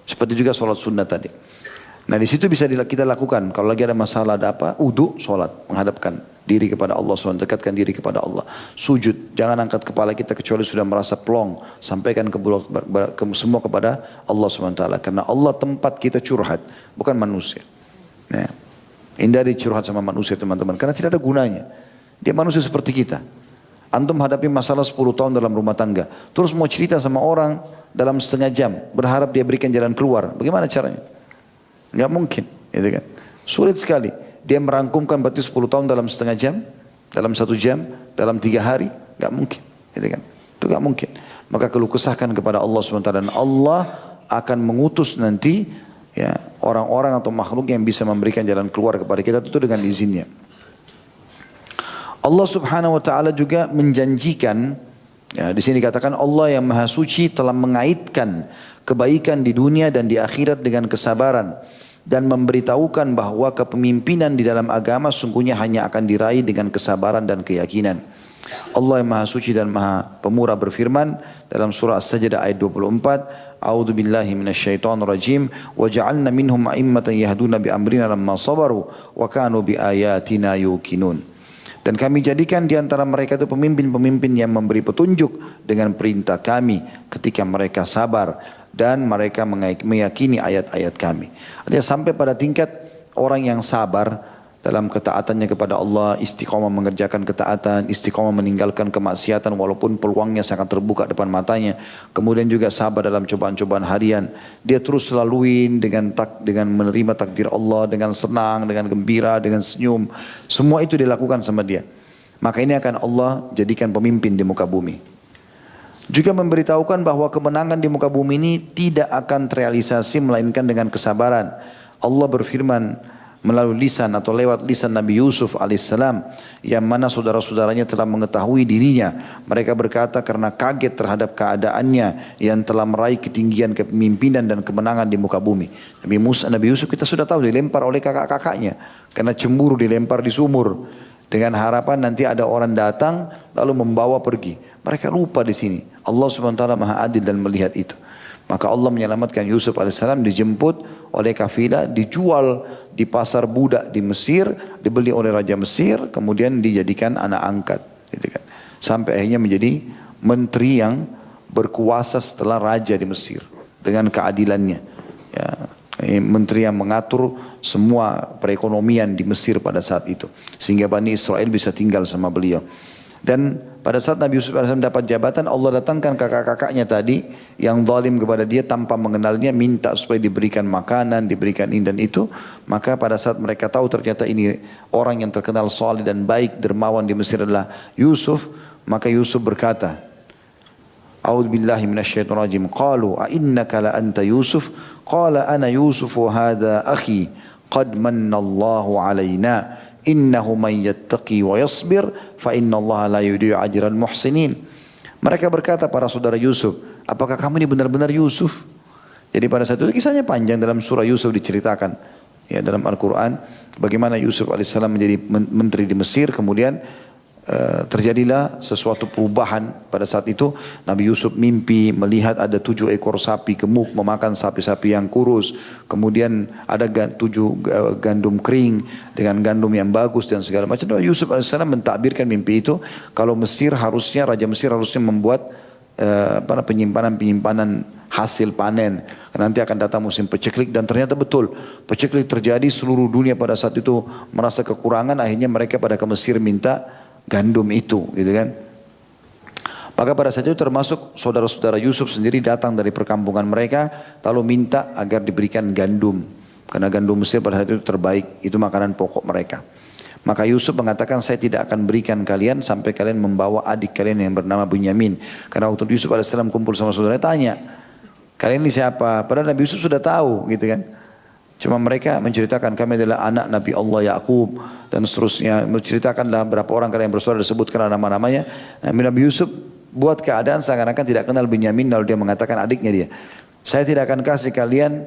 Seperti juga sholat sunnah tadi. Nah di situ bisa kita lakukan kalau lagi ada masalah ada apa, wudu, sholat, menghadapkan diri kepada Allah SWT, dekatkan diri kepada Allah. Sujud, jangan angkat kepala kita kecuali sudah merasa plong. Sampaikan semua kepada Allah SWT. Karena Allah tempat kita curhat, bukan manusia. Nah, hindari curhat sama manusia teman-teman, karena tidak ada gunanya. Dia manusia seperti kita. Antum hadapi masalah 10 tahun dalam rumah tangga. Terus mau cerita sama orang dalam setengah jam, berharap dia berikan jalan keluar. Bagaimana caranya? Enggak mungkin, gitu kan? Sulit sekali. Dia merangkumkan berarti 10 tahun dalam setengah jam, dalam 1 jam, dalam 3 hari, enggak mungkin, gitu kan? Itu enggak mungkin. Maka keluh kesahkan kepada Allah SWT dan Allah akan mengutus nanti ya orang-orang atau makhluk yang bisa memberikan jalan keluar kepada kita itu dengan izinnya. Allah Subhanahu wa taala juga menjanjikan, ya di sini dikatakan Allah yang Maha Suci telah mengaitkan kebaikan di dunia dan di akhirat dengan kesabaran dan memberitahukan bahwa kepemimpinan di dalam agama sungguhnya hanya akan diraih dengan kesabaran dan keyakinan. Allah yang Maha Suci dan Maha Pemurah berfirman dalam surah As-Sajdah ayat 24, A'udzu billahi minasyaitonir rajim wa ja'alna minhum a'immatan yahduna bi amrina lamma sabaru wa kanu bi ayatina yuqinun. Dan kami jadikan di antara mereka itu pemimpin-pemimpin yang memberi petunjuk dengan perintah kami ketika mereka sabar dan mereka meyakini ayat-ayat kami. Artinya sampai pada tingkat orang yang sabar dalam ketaatannya kepada Allah, istiqomah mengerjakan ketaatan, istiqomah meninggalkan kemaksiatan walaupun peluangnya sangat terbuka depan matanya. Kemudian juga sabar dalam cobaan-cobaan harian. Dia terus laluin dengan menerima takdir Allah, dengan senang, dengan gembira, dengan senyum. Semua itu dilakukan sama dia. Maka ini akan Allah jadikan pemimpin di muka bumi. Juga memberitahukan bahwa kemenangan di muka bumi ini tidak akan terrealisasi melainkan dengan kesabaran. Allah berfirman melalui lisan atau lewat lisan Nabi Yusuf alaihissalam yang mana saudara-saudaranya telah mengetahui dirinya. Mereka berkata karena kaget terhadap keadaannya yang telah meraih ketinggian kepemimpinan dan kemenangan di muka bumi. Nabi Yusuf kita sudah tahu dilempar oleh kakak-kakaknya karena cemburu dilempar di sumur dengan harapan nanti ada orang datang lalu membawa pergi. Mereka lupa di sini. Allah SWT Maha Adil dan melihat itu. Maka Allah menyelamatkan Yusuf alaihissalam, dijemput oleh kafilah, dijual di pasar budak di Mesir, dibeli oleh Raja Mesir, kemudian dijadikan anak angkat. Gitu kan. Sampai akhirnya menjadi menteri yang berkuasa setelah raja di Mesir dengan keadilannya. Ya, menteri yang mengatur semua perekonomian di Mesir pada saat itu. Sehingga Bani Israel bisa tinggal sama beliau. Dan pada saat Nabi Yusuf AS dapat jabatan, Allah datangkan kakak-kakaknya tadi yang zalim kepada dia tanpa mengenalnya, minta supaya diberikan makanan, diberikan ini dan itu. Maka pada saat mereka tahu ternyata ini orang yang terkenal saleh dan baik, dermawan di Mesir adalah Yusuf, maka Yusuf berkata, A'udzu billahi minasyaitonir rajim. Qalu a innaka la anta Yusuf? Qala ana Yusuf wa hadha akhi. Qad manna Allahu alaina. Innahu man yattaqi wa yasbir fa innallaha la yudhi'u ajral muhsinin. Mereka berkata para saudara Yusuf, apakah kamu ini benar-benar Yusuf? Jadi pada saat itu kisahnya panjang dalam surah Yusuf diceritakan. Ya, dalam Al-Quran bagaimana Yusuf alaihissalam menjadi menteri di Mesir, kemudian terjadilah sesuatu perubahan pada saat itu. Nabi Yusuf mimpi melihat ada 7 ekor sapi gemuk memakan sapi-sapi yang kurus. Kemudian ada 7 gandum kering dengan gandum yang bagus dan segala macam. Yusuf alaihissalam mentakbirkan mimpi itu. Kalau Mesir harusnya, Raja Mesir harusnya membuat penyimpanan hasil panen. Nanti akan datang musim peceklik, dan ternyata betul peceklik terjadi. Seluruh dunia pada saat itu merasa kekurangan. Akhirnya mereka pada ke Mesir minta gandum itu, gitu kan. Maka pada saat itu termasuk saudara-saudara Yusuf sendiri datang dari perkampungan mereka, lalu minta agar diberikan gandum, karena gandum Mesir pada saat itu terbaik, itu makanan pokok mereka. Maka Yusuf mengatakan, saya tidak akan berikan kalian sampai kalian membawa adik kalian yang bernama Bunyamin. Karena waktu Yusuf AS kumpul sama saudaranya, tanya, kalian ini siapa? Padahal Nabi Yusuf sudah tahu, gitu kan. Cuma mereka menceritakan kami adalah anak Nabi Allah Yaqub dan seterusnya. Menceritakanlah berapa orang kalian bersaudara, disebutkan nama-namanya. Nabi Yusuf buat keadaan seakan-akan tidak kenal Binyamin, lalu dia mengatakan adiknya dia, saya tidak akan kasih kalian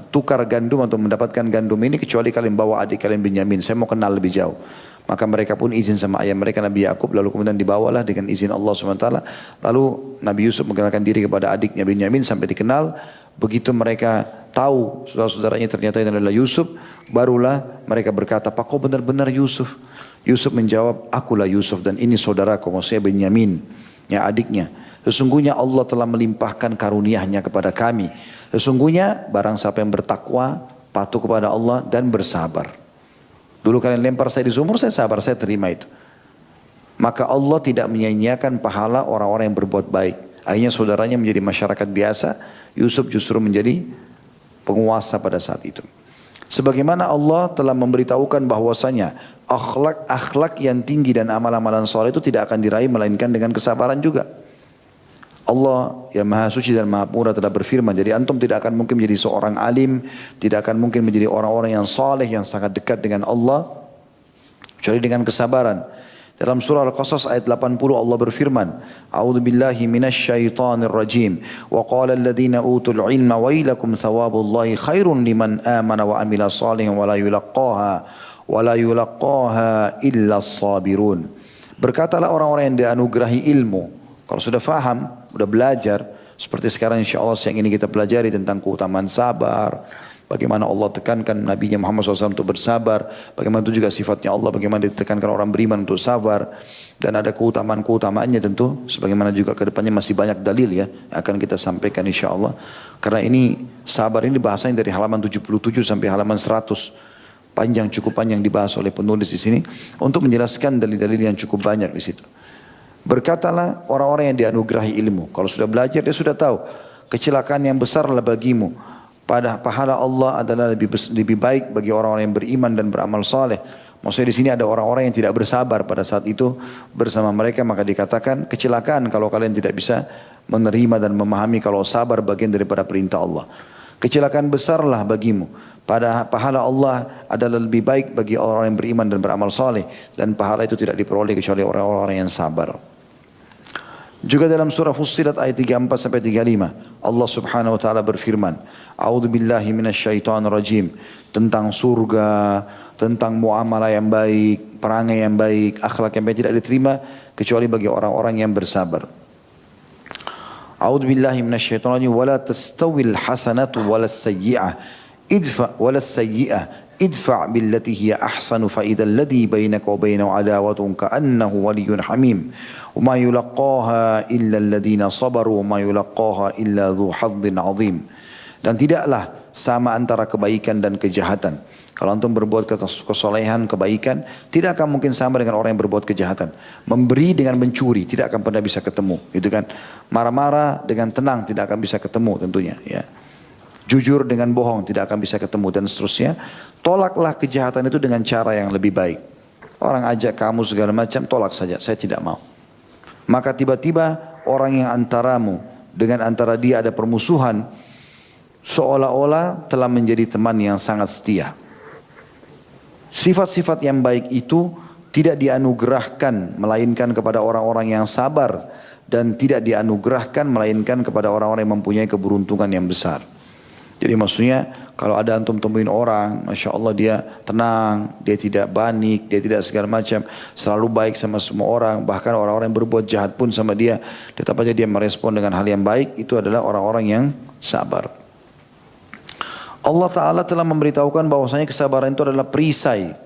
tukar gandum atau mendapatkan gandum ini kecuali kalian bawa adik kalian Binyamin. Saya mau kenal lebih jauh. Maka mereka pun izin sama ayah mereka Nabi Yaqub, lalu kemudian dibawalah dengan izin Allah SWT. Lalu Nabi Yusuf mengenalkan diri kepada adiknya Binyamin sampai dikenal. Begitu mereka tahu saudara-saudaranya ternyata ini adalah Yusuf, barulah mereka berkata, apa kau benar-benar Yusuf? Yusuf menjawab, akulah Yusuf dan ini saudaraku, maksudnya Binyamin, ya adiknya. Sesungguhnya Allah telah melimpahkan karunia-Nya kepada kami. Sesungguhnya barang siapa yang bertakwa, patuh kepada Allah dan bersabar. Dulu kalian lempar saya di sumur, saya sabar, saya terima itu. Maka Allah tidak menyia-nyiakan pahala orang-orang yang berbuat baik. Akhirnya saudaranya menjadi masyarakat biasa, Yusuf justru menjadi penguasa pada saat itu. Sebagaimana Allah telah memberitahukan bahwasanya akhlak yang tinggi dan amal-amalan soleh itu tidak akan diraih melainkan dengan kesabaran juga. Allah yang Maha Suci dan Maha Pura telah berfirman, jadi antum tidak akan mungkin menjadi seorang alim, tidak akan mungkin menjadi orang-orang yang soleh yang sangat dekat dengan Allah kecuali dengan kesabaran. Dalam surah Al-Qasas ayat 80 Allah berfirman, A'udzu billahi minasyaitonir rajim. Wa qala alladziina utul ilma wailakum thawabullahi khairun liman amana wa amila shalihan wa la yulaqaha illa as-sabirun. Berkatalah orang-orang yang dianugerahi ilmu, kalau sudah faham, sudah belajar, seperti sekarang insyaallah siang ini kita pelajari tentang keutamaan sabar. Bagaimana Allah tekankan Nabi Muhammad SAW untuk bersabar. Bagaimana itu juga sifatnya Allah. Bagaimana ditekankan orang beriman untuk sabar. Dan ada keutamaan-keutamaannya tentu. Sebagaimana juga ke depannya masih banyak dalil ya. Yang akan kita sampaikan insya Allah. Karena ini sabar ini bahasanya dari halaman 77 sampai halaman 100. Panjang, cukup panjang dibahas oleh penulis di sini. Untuk menjelaskan dalil-dalil yang cukup banyak di situ. Berkatalah orang-orang yang dianugerahi ilmu. Kalau sudah belajar dia sudah tahu. Kecelakaan yang besar adalah bagimu. Pada pahala Allah adalah lebih baik bagi orang-orang yang beriman dan beramal saleh. Maksudnya di sini ada orang-orang yang tidak bersabar pada saat itu bersama mereka, maka dikatakan kecelakaan kalau kalian tidak bisa menerima dan memahami kalau sabar bagian daripada perintah Allah. Kecelakaan besarlah bagimu. Pada pahala Allah adalah lebih baik bagi orang-orang yang beriman dan beramal saleh, dan pahala itu tidak diperoleh kecuali orang-orang yang sabar. Juga dalam surah Fussilat ayat 34 sampai 35 Allah Subhanahu wa taala berfirman, A'udzu billahi minasyaitonir rajim, tentang surga, tentang muamalah yang baik, perangai yang baik, akhlak yang baik tidak diterima kecuali bagi orang-orang yang bersabar. A'udzu billahi minasyaitonir rajim, wala tastawil hasanatu walas sayyi'ah idfa' billati hiya ahsanu fa idzal ladzi bainaka wa bainahu adawatun ka'annahu waliyyun hamim wa ma yulaqaha illa alladziina sabaru wa ma yulaqaha illa dzu hadzin 'adzim. Dan tidaklah sama antara kebaikan dan kejahatan. Kalau antum berbuat kesolehan, kebaikan, tidak akan mungkin sama dengan orang yang berbuat kejahatan. Memberi dengan mencuri tidak akan pernah bisa ketemu, gitu kan? Marah-marah dengan tenang tidak akan bisa ketemu tentunya, ya. Jujur dengan bohong tidak akan bisa ketemu dan seterusnya. Tolaklah kejahatan itu dengan cara yang lebih baik. Orang ajak kamu segala macam, tolak saja, saya tidak mau. Maka tiba-tiba orang yang antaramu dengan antara dia ada permusuhan, seolah-olah telah menjadi teman yang sangat setia. Sifat-sifat yang baik itu tidak dianugerahkan melainkan kepada orang-orang yang sabar, dan tidak dianugerahkan melainkan kepada orang-orang yang mempunyai keberuntungan yang besar. Jadi maksudnya kalau ada antum temuin orang, Masya Allah dia tenang, dia tidak panik, dia tidak segala macam, selalu baik sama semua orang, bahkan orang-orang yang berbuat jahat pun sama dia, tetap aja dia merespon dengan hal yang baik, itu adalah orang-orang yang sabar. Allah Ta'ala telah memberitahukan bahwasanya kesabaran itu adalah perisai,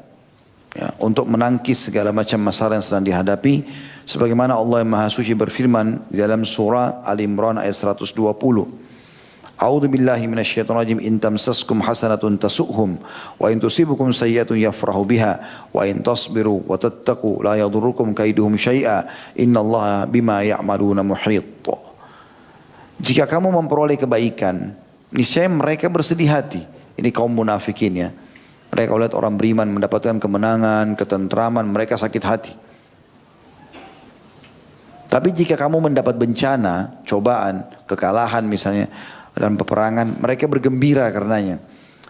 ya, untuk menangkis segala macam masalah yang sedang dihadapi. Sebagaimana Allah yang Maha Suci berfirman di dalam surah Al-Imran ayat 120. A'udzu billahi minasyaitonir rajim. In tamsaskum hasanatun tasu'hum wa in tusibukum sayyi'atun yafrahu biha wa in tasbiru wa tattaqu la yadurrukum kaiduhum syai'a innallaha bima ya'maluna muhit. Jika kamu memperoleh kebaikan, niscaya mereka bersedih hati. Ini kaum munafikin, ya. Mereka lihat orang beriman mendapatkan kemenangan, ketentraman, mereka sakit hati. Tapi jika kamu mendapat bencana, cobaan, kekalahan misalnya dalam peperangan, mereka bergembira karenanya.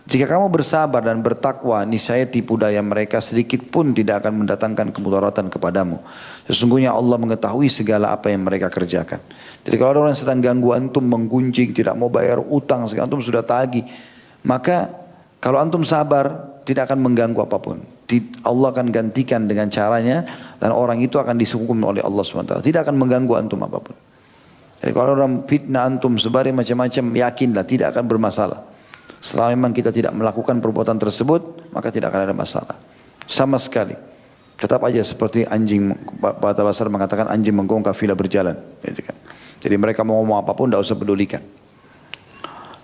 Jika kamu bersabar dan bertakwa, niscaya tipu daya mereka sedikit pun tidak akan mendatangkan kemudaratan kepadamu. Sesungguhnya Allah mengetahui segala apa yang mereka kerjakan. Jadi kalau ada orang yang sedang ganggu antum, menggunjing, tidak mau bayar utang, antum sudah tagih, maka kalau antum sabar, tidak akan mengganggu apapun. Allah akan gantikan dengan caranya, dan orang itu akan dihukum oleh Allah SWT. Tidak akan mengganggu antum apapun. Jadi kalau orang fitnah antum, sebari macam-macam, yakinlah tidak akan bermasalah. Selama memang kita tidak melakukan perbuatan tersebut, maka tidak akan ada masalah. Sama sekali. Tetap aja seperti anjing, bahasa Basar mengatakan anjing menggonggong kafilah berjalan. Jadi mereka mau ngomong apapun, tidak usah pedulikan.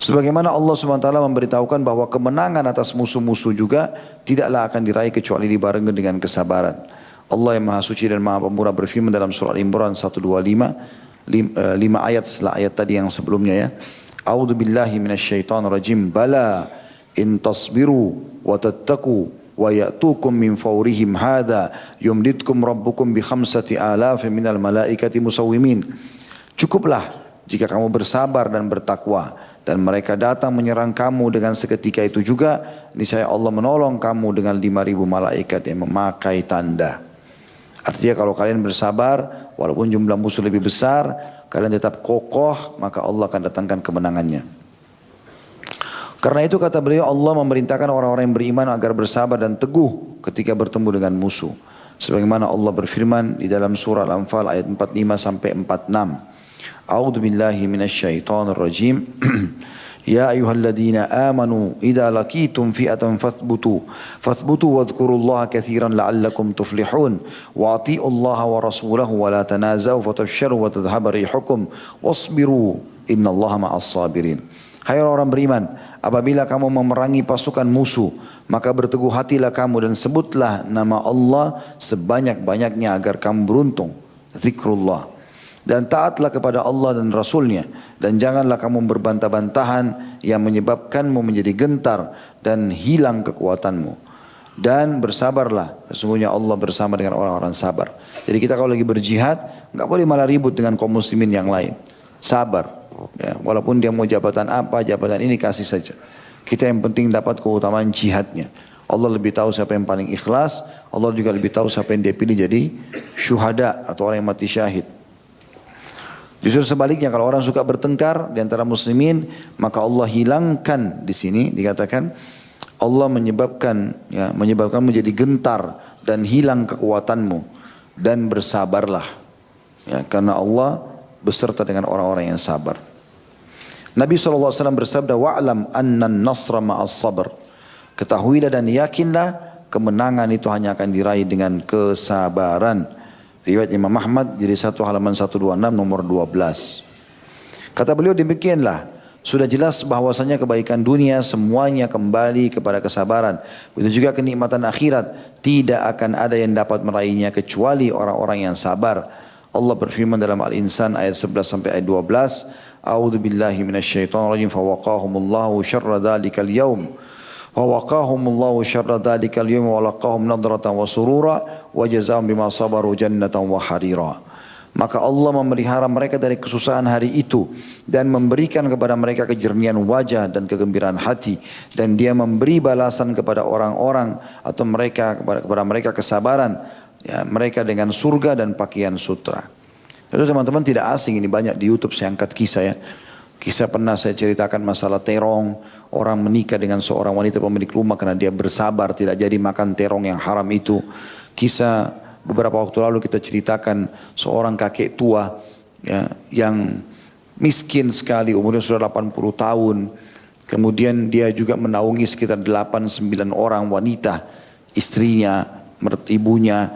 Sebagaimana Allah SWT memberitahukan bahwa kemenangan atas musuh-musuh juga tidaklah akan diraih kecuali dibarengi dengan kesabaran. Allah yang Maha Suci dan Maha Pemurah berfirman dalam surah Al-Imran 125, 5 ayat setelah ayat tadi yang sebelumnya, ya. A'udzu billahi minasyaitonir rajim. Bala in tasbiru wa tattaqu wa ya'tukum min fawrihim hadza yumditkum rabbukum bi 5,000 minal malaikati musawwimin. Cukuplah jika kamu bersabar dan bertakwa, dan mereka datang menyerang kamu dengan seketika itu juga, niscaya Allah menolong kamu dengan 5,000 malaikat yang memakai tanda. Artinya kalau kalian bersabar, walaupun jumlah musuh lebih besar, kalian tetap kokoh, maka Allah akan datangkan kemenangannya. Karena itu kata beliau, Allah memerintahkan orang-orang yang beriman agar bersabar dan teguh ketika bertemu dengan musuh. Sebagaimana Allah berfirman di dalam surah Al-Anfal ayat 45 sampai 46. A'udzu billahi minasyaitonir rajim. Ya ayyuhalladzina amanu idza laqitum fi'atan fathbutu wadhkurullaha katsiran la'allakum tuflihun wa atiiullaha wa rasulahu wa la tanaza'u fatafshalu wa tadhhaba rihukum wasbiru innallaha ma'as sabirin. Hai orang beriman, apabila kamu memerangi pasukan musuh, maka berteguh hatilah kamu dan sebutlah nama Allah sebanyak-banyaknya agar kamu beruntung. Zikrullah. Dan taatlah kepada Allah dan Rasulnya, dan janganlah kamu berbantah-bantahan yang menyebabkanmu menjadi gentar dan hilang kekuatanmu. Dan bersabarlah, sesungguhnya Allah bersama dengan orang-orang sabar. Jadi kita kalau lagi berjihad, nggak boleh malah ribut dengan kaum muslimin yang lain. Sabar, ya, walaupun dia mau jabatan apa, jabatan ini kasih saja. Kita yang penting dapat keutamaan jihadnya. Allah lebih tahu siapa yang paling ikhlas, Allah juga lebih tahu siapa yang dia pilih jadi syuhada atau orang yang mati syahid. Justru sebaliknya, kalau orang suka bertengkar di antara muslimin, maka Allah hilangkan. Di sini dikatakan Allah menyebabkan menjadi gentar dan hilang kekuatanmu, dan bersabarlah, ya, karena Allah beserta dengan orang-orang yang sabar. Nabi SAW bersabda, wa'lam anna an-nasra ma'as sabr. Ketahuilah dan yakinlah kemenangan itu hanya akan diraih dengan kesabaran. Riwayat Imam Ahmad jadi 1 halaman 126 nomor 12. Kata beliau, demikianlah Sudah jelas bahwasanya kebaikan dunia semuanya kembali kepada kesabaran. Begitu juga kenikmatan akhirat, tidak akan ada yang dapat meraihnya kecuali orang-orang yang sabar. Allah berfirman dalam Al-Insan ayat 11 sampai ayat 12, A'udzu billahi minasyaitonir rajim, fawaqahumullahu syarra dzalikal yaum. Fawaqahumullahu syarra dzalikal yaum wa laqahum nadratan wa surura wa jazaa'um bima sabaru jannatan wa harira. Maka Allah memelihara mereka dari kesusahan hari itu dan memberikan kepada mereka kejernihan wajah dan kegembiraan hati, dan Dia memberi balasan kepada orang-orang atau mereka kepada mereka kesabaran, ya, mereka dengan surga dan pakaian sutra. Itu teman-teman tidak asing, ini banyak di YouTube saya angkat kisah ya. Kisah pernah saya ceritakan masalah terong, orang menikah dengan seorang wanita pemilik rumah karena dia bersabar tidak jadi makan terong yang haram itu. Kisah beberapa waktu lalu kita ceritakan seorang kakek tua ya, yang miskin sekali, umurnya sudah 80 tahun. Kemudian dia juga menaungi sekitar 8-9 orang wanita, istrinya, ibunya,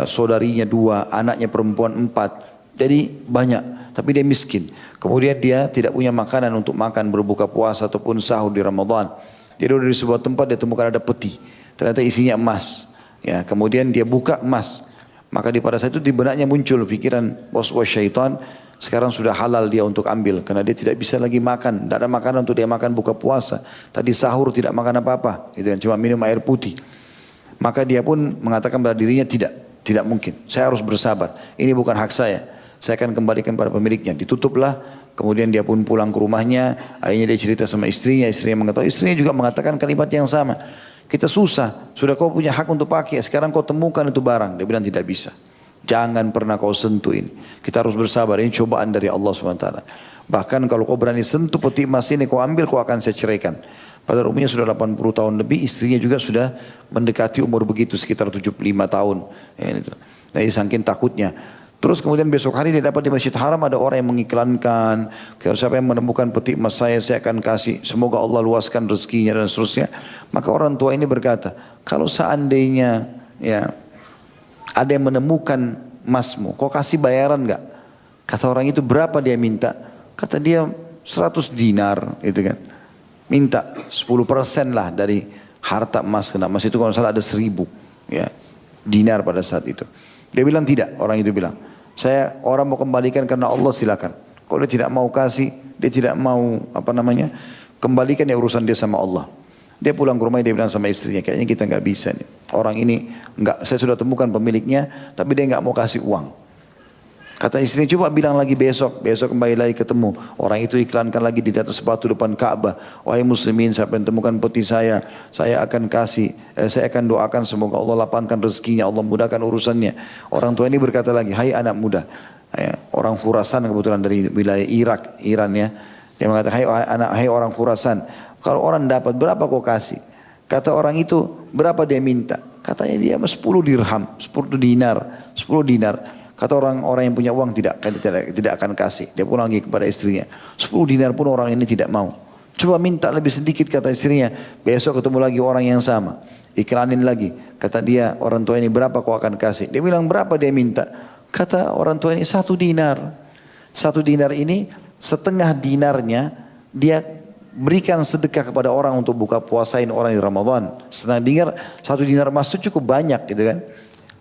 saudarinya 2, anaknya perempuan 4. Jadi banyak, tapi dia miskin. Kemudian dia tidak punya makanan untuk makan berbuka puasa ataupun sahur di Ramadan. Dia duduk di sebuah tempat, dia temukan ada peti. Ternyata isinya emas. Ya, kemudian dia buka emas. Maka pada saat itu di benaknya muncul pikiran was-was syaitan, sekarang sudah halal dia untuk ambil karena dia tidak bisa lagi makan, tidak ada makanan untuk dia makan buka puasa. Tadi sahur tidak makan apa-apa, gitu kan, cuma minum air putih. Maka dia pun mengatakan pada dirinya tidak mungkin. Saya harus bersabar. Ini bukan hak saya. Saya akan kembalikan pada pemiliknya. Ditutuplah. Kemudian dia pun pulang ke rumahnya. Akhirnya dia cerita sama istrinya. Istrinya mengetahui. Istrinya juga mengatakan kalimat yang sama. Kita susah. Sudah kau punya hak untuk pakai. Sekarang kau temukan itu barang. Dia bilang tidak bisa. Jangan pernah kau sentuh ini. Kita harus bersabar. Ini cobaan dari Allah SWT. Bahkan kalau kau berani sentuh peti emas ini, kau ambil, kau akan saya ceraikan. Padahal umurnya sudah 80 tahun lebih. Istrinya juga sudah mendekati umur begitu. Sekitar 75 tahun. Jadi saking takutnya. Terus kemudian besok hari dia dapat di Masjid Haram ada orang yang mengiklankan, kalau siapa yang menemukan peti emas saya akan kasih, semoga Allah luaskan rezekinya dan seterusnya. Maka orang tua ini berkata, kalau seandainya ya ada yang menemukan emasmu, kau kasih bayaran enggak? Kata orang itu, berapa dia minta? Kata dia 100 dinar, gitu kan. Minta 10% lah dari harta emas, karena emas itu kalau salah ada 1000 ya, dinar pada saat itu. Dia bilang tidak, orang itu bilang, saya orang mau kembalikan karena Allah, silakan. Kalau dia tidak mau kasih, dia tidak mau kembalikan ya urusan dia sama Allah. Dia pulang ke rumah, dia bilang sama istrinya, kayaknya kita nggak bisa nih. Orang ini nggak, saya sudah temukan pemiliknya, tapi dia nggak mau kasih uang. Kata istrinya, coba bilang lagi besok kembali lagi ketemu. Orang itu iklankan lagi di atas batu depan Ka'bah. Wahai muslimin, siapa yang temukan peti saya akan kasih, saya akan doakan semoga Allah lapangkan rezekinya, Allah mudahkan urusannya. Orang tua ini berkata lagi, hai anak muda, orang Khurasan kebetulan dari wilayah Iran ya. Dia mengatakan, hai orang Khurasan, kalau orang dapat berapa kau kasih? Kata orang itu, berapa dia minta? Katanya dia 10 dirham, 10 dinar. Kata orang yang punya uang tidak akan kasih. Dia pulang lagi kepada istrinya. 10 dinar pun orang ini tidak mau. Coba minta lebih sedikit, kata istrinya. Besok ketemu lagi orang yang sama. Iklanin lagi. Kata dia, orang tua ini, berapa kau akan kasih? Dia bilang, berapa dia minta? Kata orang tua ini, 1 dinar. 1 dinar ini, setengah dinarnya dia berikan sedekah kepada orang untuk buka puasain orang di Ramadan. Setengah dinar, 1 dinar emas itu cukup banyak gitu kan.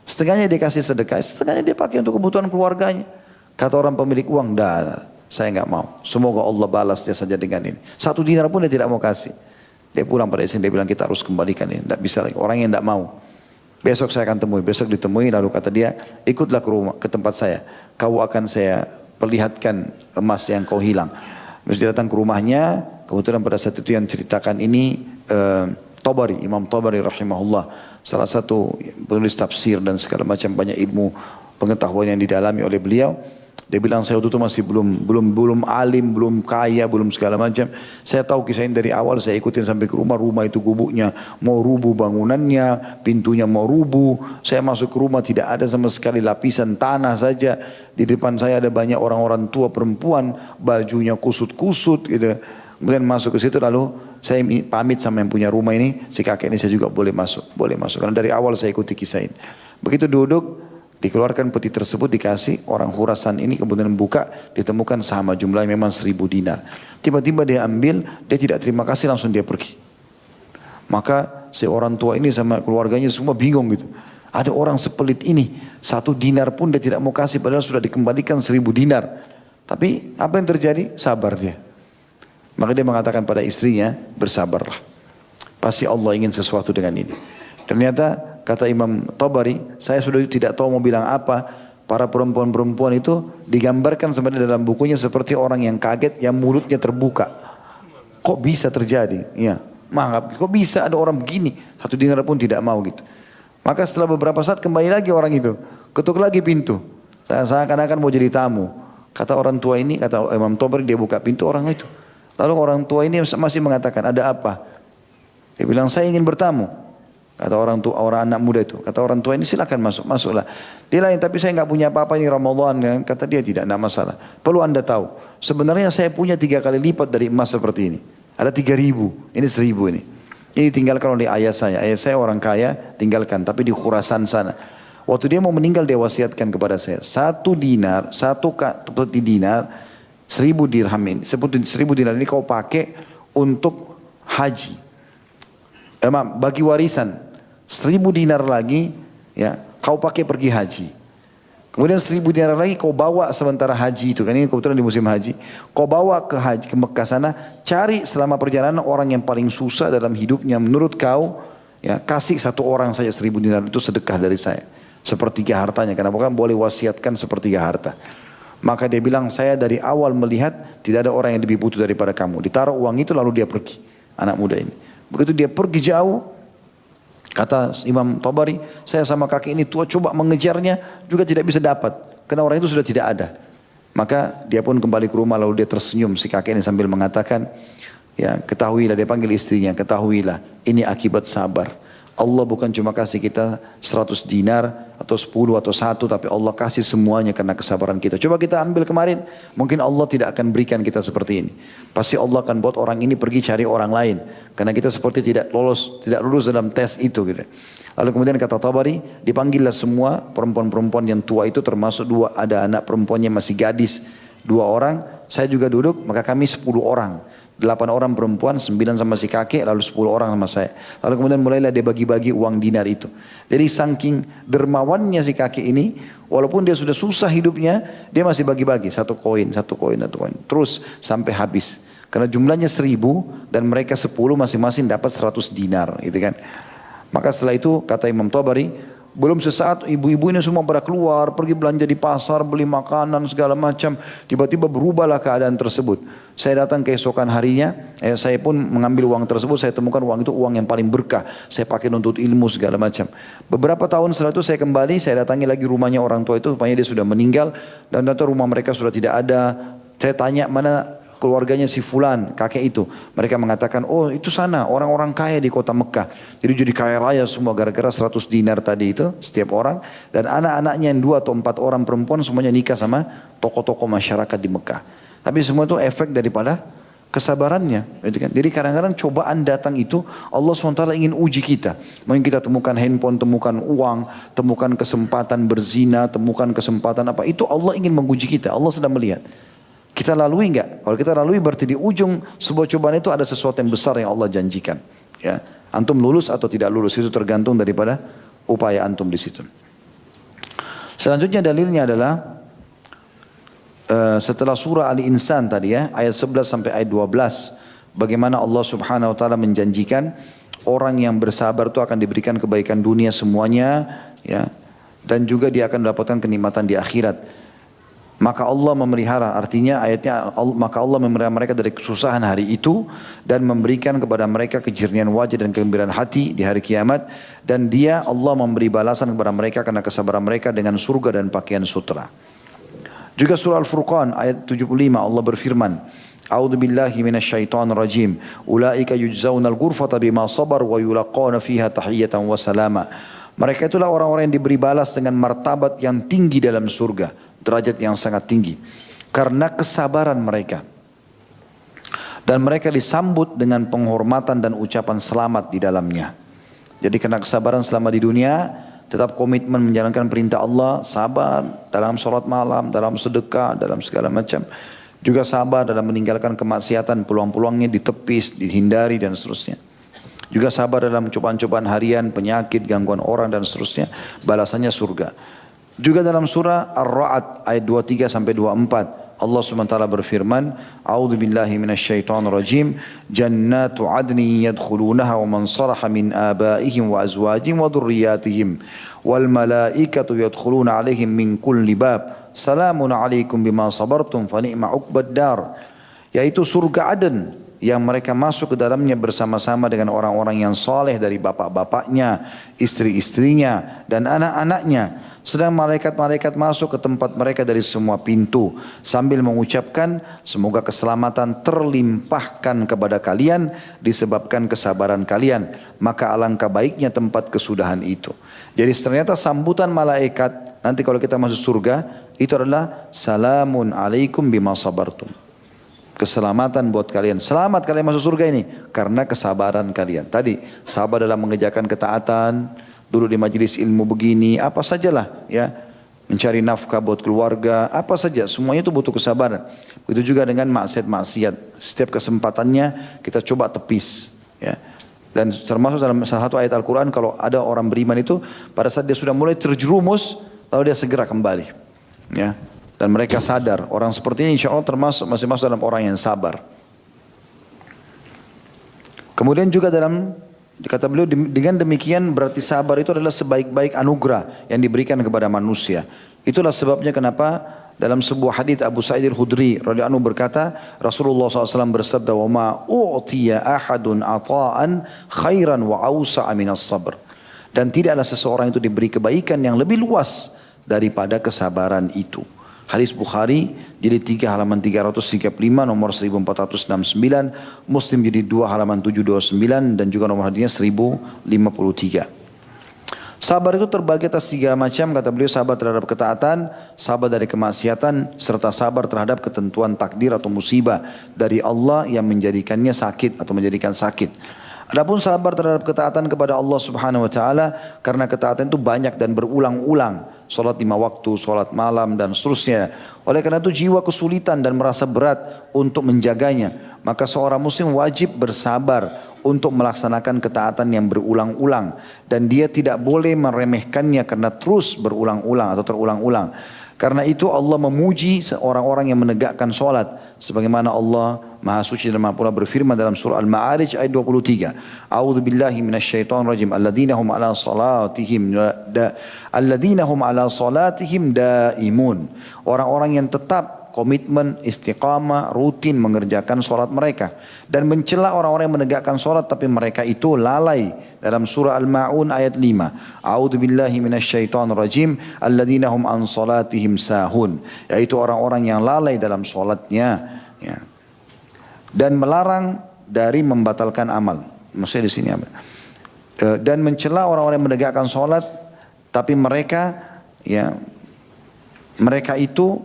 Setengahnya dia kasih sedekah, setengahnya dia pakai untuk kebutuhan keluarganya. Kata orang pemilik uang, dah, saya nggak mau. Semoga Allah balas dia saja dengan ini. 1 dinar pun dia tidak mau kasih. Dia pulang pada istri, dia bilang kita harus kembalikan ini. Tidak bisa lagi, orang yang tidak mau. Besok saya akan temui, besok ditemui, lalu kata dia, ikutlah ke rumah, ke tempat saya. Kau akan saya perlihatkan emas yang kau hilang. Terus dia datang ke rumahnya, kebetulan pada saat itu yang ceritakan ini Tabari, Imam Tabari rahimahullah. Salah satu penulis tafsir dan segala macam banyak ilmu pengetahuan yang didalami oleh beliau. Dia bilang saya waktu itu masih belum alim, belum kaya, belum segala macam. Saya tahu kisah ini dari awal, saya ikutin sampai ke rumah. Rumah itu gubuknya mau rubuh bangunannya, pintunya mau rubuh. Saya masuk ke rumah tidak ada sama sekali lapisan tanah saja. Di depan saya ada banyak orang-orang tua perempuan, bajunya kusut-kusut gitu. Kemudian masuk ke situ lalu saya pamit sama yang punya rumah ini, si kakek ini saya juga boleh masuk. Karena dari awal saya ikuti kisah ini. Begitu duduk, Dikeluarkan peti tersebut, dikasih orang Khurasan ini, kemudian buka, ditemukan sama jumlahnya memang 1000 dinar. Tiba-tiba dia ambil, dia tidak terima kasih, langsung dia pergi. Maka si orang tua ini sama keluarganya semua bingung gitu. Ada orang sepelit ini, 1 dinar pun dia tidak mau kasih, padahal sudah dikembalikan 1000 dinar. Tapi apa yang terjadi? Sabar dia. Maka dia mengatakan pada istrinya, bersabarlah. Pasti Allah ingin sesuatu dengan ini. Ternyata kata Imam Tabari, saya sudah tidak tahu mau bilang apa. Para perempuan-perempuan itu digambarkan sebenarnya dalam bukunya seperti orang yang kaget, yang mulutnya terbuka. Kok bisa terjadi? Ya, mangap. Kok bisa ada orang begini? 1 dinar pun tidak mau gitu. Maka setelah beberapa saat kembali lagi orang itu, ketuk lagi pintu. Saya seakan-akan mau jadi tamu. Kata orang tua ini, kata Imam Tabari, dia buka pintu orang itu. Lalu orang tua ini masih mengatakan, ada apa? Dia bilang, saya ingin bertamu. Kata orang tua, orang anak muda itu. Kata orang tua ini, silakan masuk, masuklah. Dia lain, tapi saya nggak punya apa-apa, ini Ramadan. Kata dia, tidak masalah. Perlu anda tahu, sebenarnya saya punya 3 kali lipat dari emas seperti ini. Ada 3.000, ini 1.000 ini. Ini tinggalkan oleh ayah saya. Ayah saya orang kaya, tinggalkan. Tapi di Khurasan sana. Waktu dia mau meninggal, dia wasiatkan kepada saya. 1 dinar, 1 peti dinar, 1000 dirham ini. 1000 dinar ini kau pakai untuk haji. Bagi warisan. 1000 dinar lagi, ya, kau pakai pergi haji. Kemudian 1000 dinar lagi kau bawa sementara haji itu, kan ini kebetulan di musim haji. Kau bawa ke haji, ke Mekah sana, cari selama perjalanan orang yang paling susah dalam hidupnya menurut kau, ya, kasih 1 orang saja 1000 dinar itu sedekah dari saya. Sepertiga hartanya, karena bukan boleh wasiatkan sepertiga harta. Maka dia bilang, saya dari awal melihat tidak ada orang yang lebih butuh daripada kamu. Ditaruh uang itu lalu dia pergi, anak muda ini. Begitu dia pergi jauh, kata Imam Tabari, saya sama kakek ini tua coba mengejarnya juga tidak bisa dapat. Karena orang itu sudah tidak ada. Maka dia pun kembali ke rumah lalu dia tersenyum si kakek ini sambil mengatakan, ya ketahuilah, dia panggil istrinya, ketahuilah ini akibat sabar. Allah bukan cuma kasih kita 100 dinar atau 10 atau 1, tapi Allah kasih semuanya karena kesabaran kita. Coba kita ambil kemarin, mungkin Allah tidak akan berikan kita seperti ini. Pasti Allah akan buat orang ini pergi cari orang lain. Karena kita seperti tidak lulus dalam tes itu gitu. Lalu kemudian kata Tabari, dipanggillah semua perempuan-perempuan yang tua itu, termasuk 2, ada anak perempuannya masih gadis, 2 orang, saya juga duduk, maka kami 10 orang. 8 orang perempuan, 9 sama si kakek, lalu 10 orang sama saya. Lalu kemudian mulailah dia bagi-bagi uang dinar itu. Jadi saking dermawannya si kakek ini, walaupun dia sudah susah hidupnya, dia masih bagi-bagi 1 koin, 1 koin, 1 koin. Terus sampai habis. Karena jumlahnya 1000 dan mereka 10 masing-masing dapat 100 dinar. Gitu kan. Maka setelah itu kata Imam Tabari, belum sesaat ibu-ibu ini semua pada keluar, pergi belanja di pasar, beli makanan segala macam. Tiba-tiba berubahlah keadaan tersebut. Saya datang keesokan harinya, saya pun mengambil uang tersebut, saya temukan uang itu uang yang paling berkah. Saya pakai nuntut ilmu segala macam. Beberapa tahun setelah itu saya kembali, saya datangi lagi rumahnya orang tua itu, rupanya dia sudah meninggal. Dan ternyata rumah mereka sudah tidak ada. Saya tanya mana keluarganya si fulan, kakek itu. Mereka mengatakan, oh itu sana orang-orang kaya di kota Mekah. Jadi jadi kaya raya semua gara-gara 100 dinar tadi itu setiap orang. Dan anak-anaknya yang 2 atau 4 orang perempuan semuanya nikah sama tokoh-tokoh masyarakat di Mekah. Tapi semua itu efek daripada kesabarannya. Jadi kadang-kadang cobaan datang itu Allah SWT ingin uji kita. Mungkin kita temukan handphone, temukan uang, temukan kesempatan berzina, temukan kesempatan apa. Itu Allah ingin menguji kita. Allah sedang melihat. Kita lalui enggak? Kalau kita lalui berarti di ujung sebuah cobaan itu ada sesuatu yang besar yang Allah janjikan. Ya, antum lulus atau tidak lulus itu tergantung daripada upaya antum di situ. Selanjutnya dalilnya adalah setelah surah Al-Insan tadi ya, ayat 11 sampai ayat 12, bagaimana Allah Subhanahu wa taala menjanjikan orang yang bersabar itu akan diberikan kebaikan dunia semuanya ya, dan juga dia akan mendapatkan kenikmatan di akhirat. Maka Allah memelihara, artinya ayatnya maka Allah memelihara mereka dari kesusahan hari itu dan memberikan kepada mereka kejernihan wajah dan kegembiraan hati di hari kiamat, dan dia Allah memberi balasan kepada mereka karena kesabaran mereka dengan surga dan pakaian sutra. Juga surah Al-Furqan ayat 75 Allah berfirman, A'udzu billahi minasyaitonir rajim. Ulaika yujzaunal ghurfata bima sabar wa yulaqawna fiha tahiyatan wa salama. Mereka itulah orang-orang yang diberi balas dengan martabat yang tinggi dalam surga, derajat yang sangat tinggi karena kesabaran mereka. Dan mereka disambut dengan penghormatan dan ucapan selamat di dalamnya. Jadi karena kesabaran selama di dunia, tetap komitmen menjalankan perintah Allah, sabar dalam sholat malam, dalam sedekah, dalam segala macam. Juga sabar dalam meninggalkan kemaksiatan, peluang-peluangnya ditepis, dihindari dan seterusnya. Juga sabar dalam cobaan-cobaan harian, penyakit, gangguan orang dan seterusnya, balasannya surga. Juga dalam surah Ar-Ra'd ayat 23 sampai 24, Allah SWT berfirman, A'udzu billahi minasyaitonir rajim, jannatu 'adnin yadkhulunaha wa man salaha min abaihim wa azwajihim wa dhurriyyatihim wal malaikatu yadkhuluna 'alaihim min kulli bab. Salamun 'alaikum bima sabartum fa ni'ma 'uqbad dar. Yaitu surga Aden yang mereka masuk ke dalamnya bersama-sama dengan orang-orang yang saleh dari bapak-bapaknya, istri-istrinya dan anak-anaknya. Sedang malaikat-malaikat masuk ke tempat mereka dari semua pintu sambil mengucapkan semoga keselamatan terlimpahkan kepada kalian disebabkan kesabaran kalian. Maka alangkah baiknya tempat kesudahan itu. Jadi ternyata sambutan malaikat nanti kalau kita masuk surga itu adalah salamun alaikum bima sabartum. Keselamatan buat kalian. Selamat kalian masuk surga ini karena kesabaran kalian. Tadi sabar dalam mengerjakan ketaatan, duduk di majelis ilmu begini, apa sajalah ya, mencari nafkah buat keluarga, apa saja, semuanya itu butuh kesabaran. Begitu juga dengan maksiat-maksiat, setiap kesempatannya kita coba tepis ya. Dan termasuk dalam salah satu ayat Al-Quran, kalau ada orang beriman itu pada saat dia sudah mulai terjerumus, lalu dia segera kembali ya. Dan mereka sadar, orang seperti ini insya Allah masih masuk dalam orang yang sabar. Kemudian juga dalam kata beliau, dengan demikian berarti sabar itu adalah sebaik-baik anugerah yang diberikan kepada manusia. Itulah sebabnya kenapa dalam sebuah hadits Abu Sa'id Al-Khudri radhiyallahu anhu berkata, Rasulullah SAW bersabda, "Wa ma u'tiya ahadun ata'an khairan wa awsa'a minas sabr." Dan tidaklah seseorang itu diberi kebaikan yang lebih luas daripada kesabaran itu. Hadis Bukhari jilid 3 halaman 335, nomor 1469, Muslim jilid 2 halaman 729 dan juga nomor hadisnya 1053. Sabar itu terbagi atas 3 macam, kata beliau: sabar terhadap ketaatan, sabar dari kemaksiatan, serta sabar terhadap ketentuan takdir atau musibah dari Allah yang menjadikannya sakit atau menjadikan sakit. Adapun sabar terhadap ketaatan kepada Allah Subhanahu wa taala, karena ketaatan itu banyak dan berulang-ulang. Salat 5 waktu, salat malam dan seterusnya. Oleh karena itu jiwa kesulitan dan merasa berat untuk menjaganya. Maka seorang muslim wajib bersabar untuk melaksanakan ketaatan yang berulang-ulang. Dan dia tidak boleh meremehkannya karena terus berulang-ulang atau terulang-ulang. Karena itu Allah memuji orang-orang yang menegakkan solat. Sebagaimana Allah Maha Suci dan Maha Pura berfirman dalam surah Al-Ma'arij ayat 23. A'udzu billahi minasyaitonir rajim. Alladzina hum ala salatihim daimun. Orang-orang yang tetap komitmen, istiqamah, rutin mengerjakan solat mereka. Dan mencela orang-orang yang menegakkan solat tapi mereka itu lalai. Dalam surah Al-Ma'un ayat 5. A'udzu billahi minasyaitonir rajim. Alladzina hum an salatihim sahun. Yaitu orang-orang yang lalai dalam solatnya. Ya. Dan melarang dari membatalkan amal. Maksudnya di sini apa? Dan mencela orang-orang yang menegakkan solat tapi mereka itu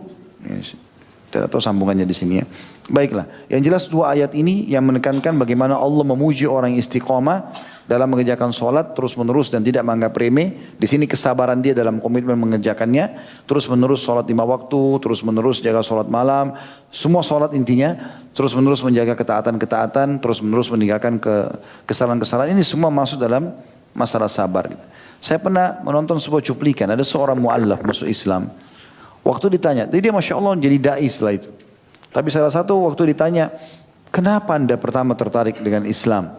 tidak tahu sambungannya di sini ya. Baiklah, yang jelas 2 ayat ini yang menekankan bagaimana Allah memuji orang yang istiqamah dalam mengerjakan solat terus menerus dan tidak menganggap remeh. Di sini kesabaran dia dalam komitmen mengerjakannya, terus menerus solat 5 waktu, terus menerus jaga solat malam, semua solat intinya, terus menerus menjaga ketaatan-ketaatan, terus menerus meninggalkan kesalahan-kesalahan. Ini semua masuk dalam masalah sabar. Saya pernah menonton sebuah cuplikan, ada seorang mu'allaf masuk Islam. Waktu ditanya, jadi dia Masya Allah jadi da'i setelah itu. Tapi salah satu waktu ditanya, kenapa anda pertama tertarik dengan Islam?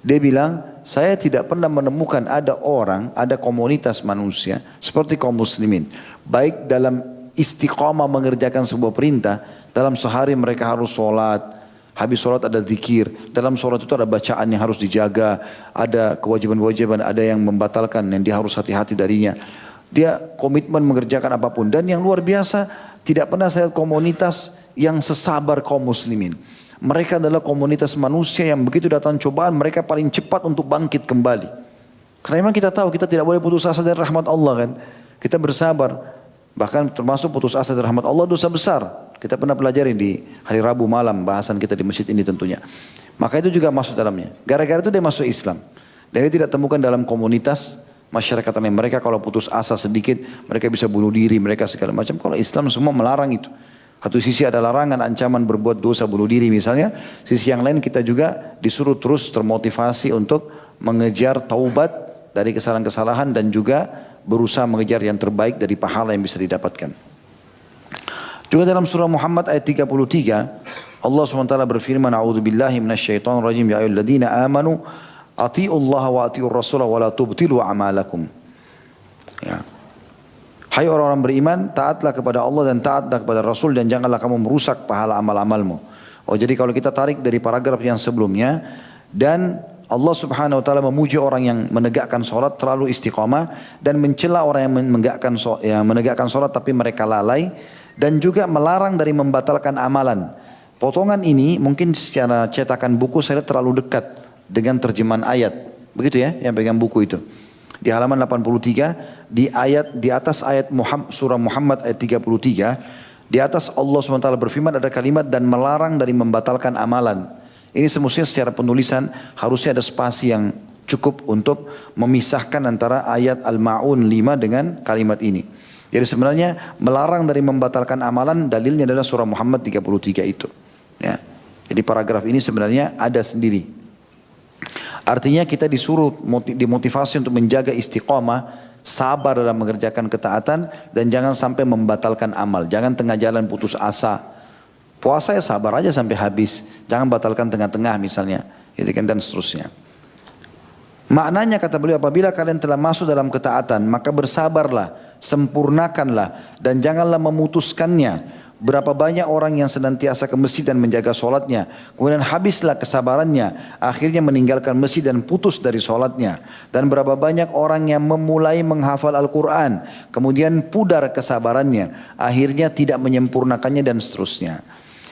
Dia bilang, saya tidak pernah menemukan ada orang, ada komunitas manusia seperti kaum muslimin. Baik dalam istiqamah mengerjakan sebuah perintah, dalam sehari mereka harus sholat, habis sholat ada zikir, dalam sholat itu ada bacaan yang harus dijaga, ada kewajiban-kewajiban, ada yang membatalkan yang dia harus hati-hati darinya. Dia komitmen mengerjakan apapun. Dan yang luar biasa, tidak pernah saya lihat komunitas yang sesabar kaum muslimin. Mereka adalah komunitas manusia yang begitu datang cobaan, mereka paling cepat untuk bangkit kembali. Karena memang kita tahu kita tidak boleh putus asa dari rahmat Allah kan. Kita bersabar. Bahkan termasuk putus asa dari rahmat Allah dosa besar. Kita pernah pelajari di hari Rabu malam bahasan kita di masjid ini tentunya. Maka itu juga masuk dalamnya. Gara-gara itu dia masuk Islam. Dan dia tidak temukan dalam komunitas masyarakat lain. Mereka kalau putus asa sedikit, mereka bisa bunuh diri, mereka segala macam. Kalau Islam semua melarang itu. Satu sisi ada larangan, ancaman berbuat dosa, bunuh diri misalnya. Sisi yang lain kita juga disuruh terus termotivasi untuk mengejar taubat dari kesalahan-kesalahan dan juga berusaha mengejar yang terbaik dari pahala yang bisa didapatkan. Juga dalam surah Muhammad ayat 33, Allah SWT berfirman, A'udzubillahi minasyaitonirrajim, ya ayyuhalladzina amanu atiiullaha wa atiiur rasulah wa la tubtilu a'malakum. Ya. Hai orang-orang beriman, taatlah kepada Allah dan taatlah kepada Rasul dan janganlah kamu merusak pahala amal-amalmu. Oh, jadi kalau kita tarik dari paragraf yang sebelumnya, dan Allah Subhanahu wa taala memuji orang yang menegakkan salat terlalu istiqamah dan mencela orang yang menegakkan salat tapi mereka lalai, dan juga melarang dari membatalkan amalan. Potongan ini mungkin secara cetakan buku saya lihat terlalu dekat dengan terjemahan ayat. Begitu ya, yang pegang buku itu. Di halaman 83, di atas ayat surah Muhammad ayat 33, di atas Allah SWT berfirman ada kalimat dan melarang dari membatalkan amalan. Ini semestinya secara penulisan harusnya ada spasi yang cukup untuk memisahkan antara ayat Al-Ma'un 5 dengan kalimat ini. Jadi sebenarnya melarang dari membatalkan amalan dalilnya adalah surah Muhammad 33 itu. Ya. Jadi paragraf ini sebenarnya ada sendiri. Artinya kita disuruh dimotivasi untuk menjaga istiqamah, sabar dalam mengerjakan ketaatan dan jangan sampai membatalkan amal. Jangan tengah jalan putus asa. Puasa ya sabar aja sampai habis. Jangan batalkan tengah-tengah misalnya. Gitu kan, dan seterusnya. Maknanya kata beliau, apabila kalian telah masuk dalam ketaatan, maka bersabarlah, sempurnakanlah dan janganlah memutuskannya. Berapa banyak orang yang senantiasa ke masjid dan menjaga solatnya, kemudian habislah kesabarannya, akhirnya meninggalkan masjid dan putus dari solatnya. Dan berapa banyak orang yang memulai menghafal Al-Quran, kemudian pudar kesabarannya, akhirnya tidak menyempurnakannya dan seterusnya.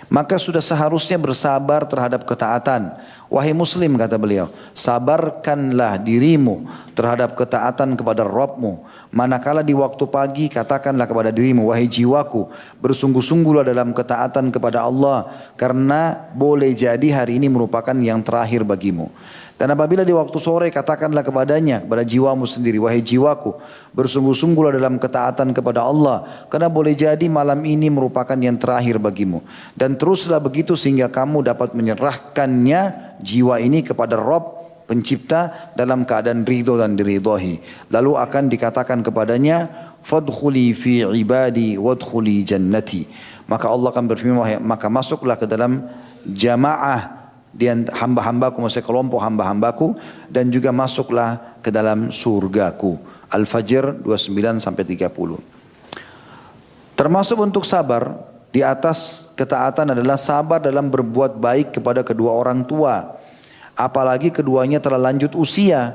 Maka sudah seharusnya bersabar terhadap ketaatan. Wahai muslim, kata beliau, sabarkanlah dirimu terhadap ketaatan kepada Rabbmu. Manakala di waktu pagi katakanlah kepada dirimu, wahai jiwaku, bersungguh-sungguhlah dalam ketaatan kepada Allah, karena boleh jadi hari ini merupakan yang terakhir bagimu. Dan apabila di waktu sore katakanlah kepadanya, kepada jiwamu sendiri, wahai jiwaku, bersungguh-sungguhlah dalam ketaatan kepada Allah, karena boleh jadi malam ini merupakan yang terakhir bagimu. Dan teruslah begitu sehingga kamu dapat menyerahkannya jiwa ini kepada Rabb pencipta dalam keadaan ridho dan diridhoi. Lalu akan dikatakan kepadanya, fadkhuli fi ibadi wadkhuli jannati. Maka Allah akan berfirman, maka masuklah ke dalam jamaah di hamba-hambaku, maksudnya kelompok hamba-hambaku, dan juga masuklah ke dalam surgaku. Al-Fajr 29-30. Termasuk untuk sabar di atas ketaatan adalah sabar dalam berbuat baik kepada kedua orang tua. Apalagi keduanya telah lanjut usia.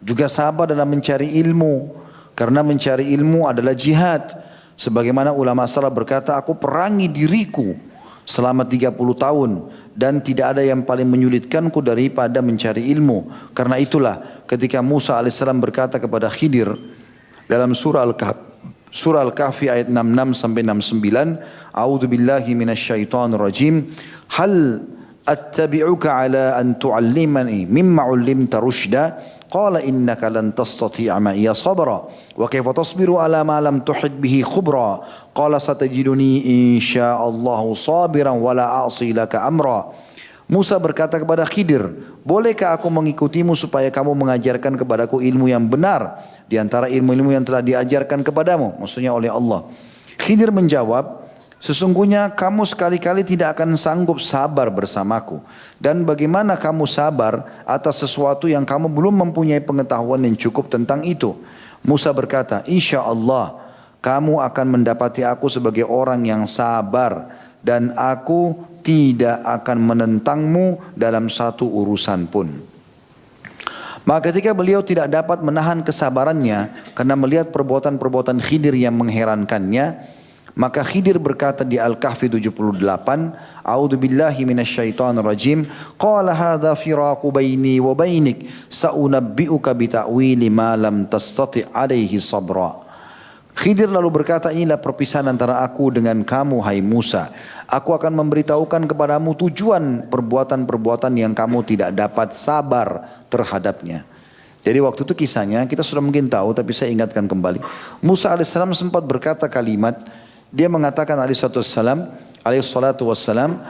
Juga sabar dalam mencari ilmu. Karena mencari ilmu adalah jihad. Sebagaimana ulama salaf berkata, aku perangi diriku selama 30 tahun. Dan tidak ada yang paling menyulitkanku daripada mencari ilmu. Karena itulah ketika Musa AS berkata kepada Khidir dalam surah Al-Kahfi ayat 66-69, A'udzu billahi minasyaitonir rajim, hal attabi'uka ala an tu'allimani mimma 'ullimta rusyda qala innaka lan tastati'a ma'iya sabra wa kaifa tasbiru ala ma lam tuhit bihi khubra qala satajiduni insyaallahu sabiran wa la a'si laka amra. Musa berkata kepada Khidir, bolehkah aku mengikutimu supaya kamu mengajarkan kepadaku ilmu yang benar di antara ilmu-ilmu yang telah diajarkan kepadamu, maksudnya oleh Allah. Khidir menjawab, sesungguhnya kamu sekali-kali tidak akan sanggup sabar bersamaku. Dan bagaimana kamu sabar atas sesuatu yang kamu belum mempunyai pengetahuan yang cukup tentang itu? Musa berkata, insya Allah kamu akan mendapati aku sebagai orang yang sabar. Dan aku tidak akan menentangmu dalam satu urusan pun. Maka ketika beliau tidak dapat menahan kesabarannya karena melihat perbuatan-perbuatan Khidir yang mengherankannya, maka Khidir berkata di Al-Kahfi 78, A'udzu billahi minasyaitonir rajim, qala hadza firaqu baini wa bainik, sa'unabbi'uka bi ta'wili ma lam tastati' alaihi sabra. Khidir lalu berkata, inilah perpisahan antara aku dengan kamu, hai Musa. Aku akan memberitahukan kepadamu tujuan perbuatan-perbuatan yang kamu tidak dapat sabar terhadapnya. Jadi waktu itu kisahnya kita sudah mungkin tahu tapi saya ingatkan kembali. Musa alaihissalam sempat berkata kalimat, dia mengatakan alaihissalatu wassalam,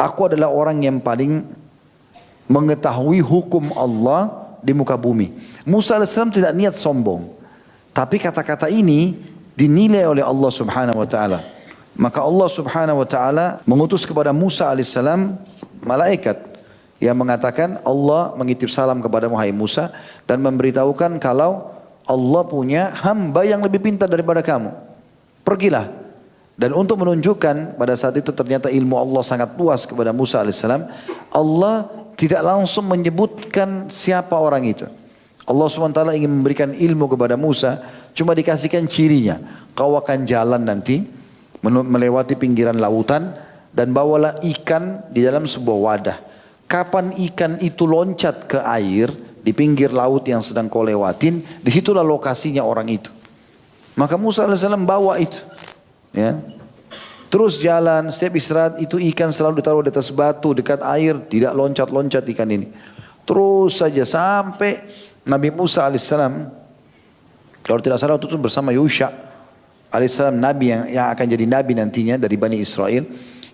aku adalah orang yang paling mengetahui hukum Allah di muka bumi. Musa alaihissalam tidak niat sombong. Tapi kata-kata ini dinilai oleh Allah subhanahu wa ta'ala. Maka Allah subhanahu wa ta'ala mengutus kepada Musa alaihissalam malaikat yang mengatakan Allah mengitip salam kepada Musa dan memberitahukan kalau Allah punya hamba yang lebih pintar daripada kamu. Pergilah. Dan untuk menunjukkan pada saat itu ternyata ilmu Allah sangat luas kepada Musa alaihissalam, Allah tidak langsung menyebutkan siapa orang itu. Allah SWT ingin memberikan ilmu kepada Musa, cuma dikasihkan cirinya. Kau akan jalan nanti melewati pinggiran lautan dan bawalah ikan di dalam sebuah wadah. Kapan ikan itu loncat ke air di pinggir laut yang sedang kau lewatin, disitulah lokasinya orang itu. Maka Musa AS bawa itu. Ya. Terus jalan, setiap istirahat itu ikan selalu ditaruh di atas batu dekat air, tidak loncat-loncat ikan ini. Terus saja sampai Nabi Musa AS, kalau tidak salah itu bersama Yusha AS, Nabi yang akan jadi Nabi nantinya dari Bani Israel,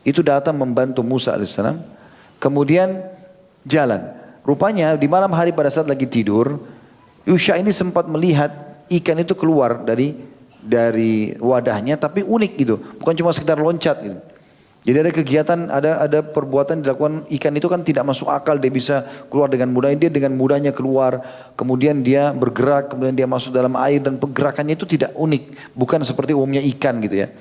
itu datang membantu Musa AS. Kemudian jalan. Rupanya di malam hari pada saat lagi tidur, Yusha ini sempat melihat ikan itu keluar dari wadahnya, tapi unik gitu, bukan cuma sekedar loncat gitu. Jadi ada kegiatan, ada perbuatan dilakukan ikan itu kan tidak masuk akal, dia bisa keluar dengan mudahnya, dia dengan mudahnya keluar, kemudian dia bergerak, kemudian dia masuk dalam air dan pergerakannya itu tidak unik, bukan seperti umumnya ikan gitu ya.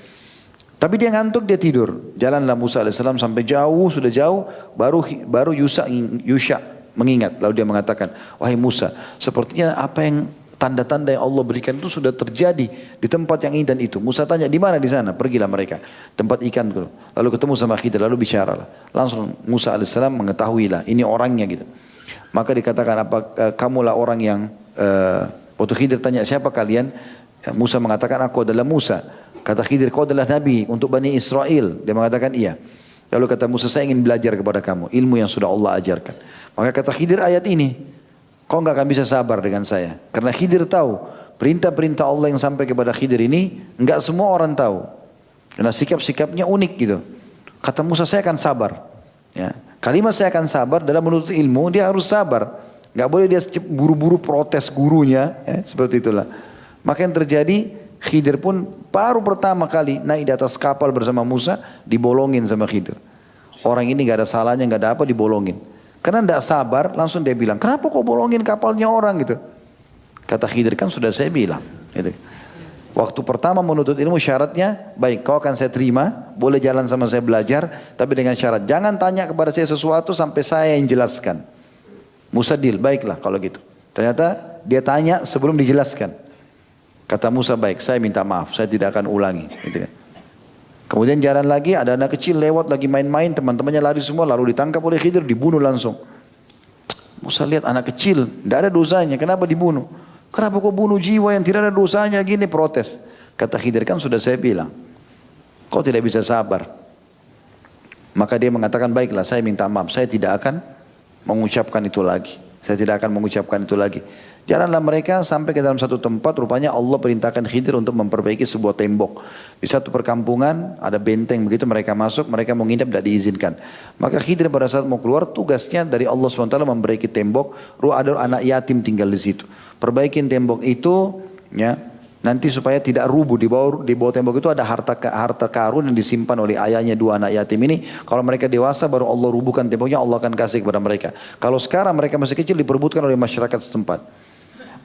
Tapi dia ngantuk, dia tidur. Jalanlah Musa AS sampai jauh, sudah jauh, baru Yusha mengingat. Lalu dia mengatakan, wahai Musa, sepertinya apa yang tanda-tanda yang Allah berikan itu sudah terjadi di tempat yang ini dan itu. Musa tanya, di mana di sana? Pergilah mereka, tempat ikan itu. Lalu ketemu sama Khidir, lalu bicara. Langsung Musa AS mengetahuilah, ini orangnya gitu. Maka dikatakan, apa kamulah orang yang, waktu Khidir tanya, siapa kalian? Musa mengatakan, aku adalah Musa. Kata Khidir, kau adalah Nabi untuk Bani Israel. Dia mengatakan iya. Lalu kata Musa, saya ingin belajar kepada kamu ilmu yang sudah Allah ajarkan. Maka kata Khidir ayat ini, kau enggak akan bisa sabar dengan saya. Karena Khidir tahu, perintah-perintah Allah yang sampai kepada Khidir ini, enggak semua orang tahu. Karena sikap-sikapnya unik gitu. Kata Musa, saya akan sabar. Ya. Kalimat saya akan sabar dalam menuntut ilmu, dia harus sabar. Enggak boleh dia buru-buru protes gurunya. Ya, seperti itulah. Maka yang terjadi, Khidir pun baru pertama kali naik di atas kapal bersama Musa, dibolongin sama Khidir. Orang ini gak ada salahnya, gak ada apa, dibolongin. Karena tidak sabar, langsung dia bilang, kenapa kau bolongin kapalnya orang gitu. Kata Khidir, kan sudah saya bilang. Gitu. Waktu pertama menuntut ilmu syaratnya, baik kau akan saya terima, boleh jalan sama saya belajar, tapi dengan syarat, jangan tanya kepada saya sesuatu sampai saya yang jelaskan. Musa deal, baiklah kalau gitu. Ternyata dia tanya sebelum dijelaskan. Kata Musa, baik, saya minta maaf, saya tidak akan ulangi. Gitu kan. Kemudian jalan lagi, ada anak kecil lewat lagi main-main, teman-temannya lari semua, lalu ditangkap oleh Khidir, dibunuh langsung. Musa lihat anak kecil, tidak ada dosanya, kenapa dibunuh? Kenapa kau bunuh jiwa yang tidak ada dosanya gini, protes. Kata Khidir, kan sudah saya bilang, kau tidak bisa sabar. Maka dia mengatakan, baiklah, saya minta maaf, saya tidak akan mengucapkan itu lagi. Saya tidak akan mengucapkan itu lagi. Jalanlah mereka sampai ke dalam satu tempat, rupanya Allah perintahkan Khidir untuk memperbaiki sebuah tembok. Di satu perkampungan ada benteng, begitu mereka masuk, mereka mau nginep tidak diizinkan. Maka Khidir pada saat mau keluar, tugasnya dari Allah SWT memperbaiki tembok, ada anak yatim tinggal di situ. Perbaikin tembok itu, ya, nanti supaya tidak rubuh. Di bawah tembok itu ada harta karun yang disimpan oleh ayahnya dua anak yatim ini. Kalau mereka dewasa baru Allah rubuhkan temboknya, Allah akan kasih kepada mereka. Kalau sekarang mereka masih kecil diperbutkan oleh masyarakat setempat.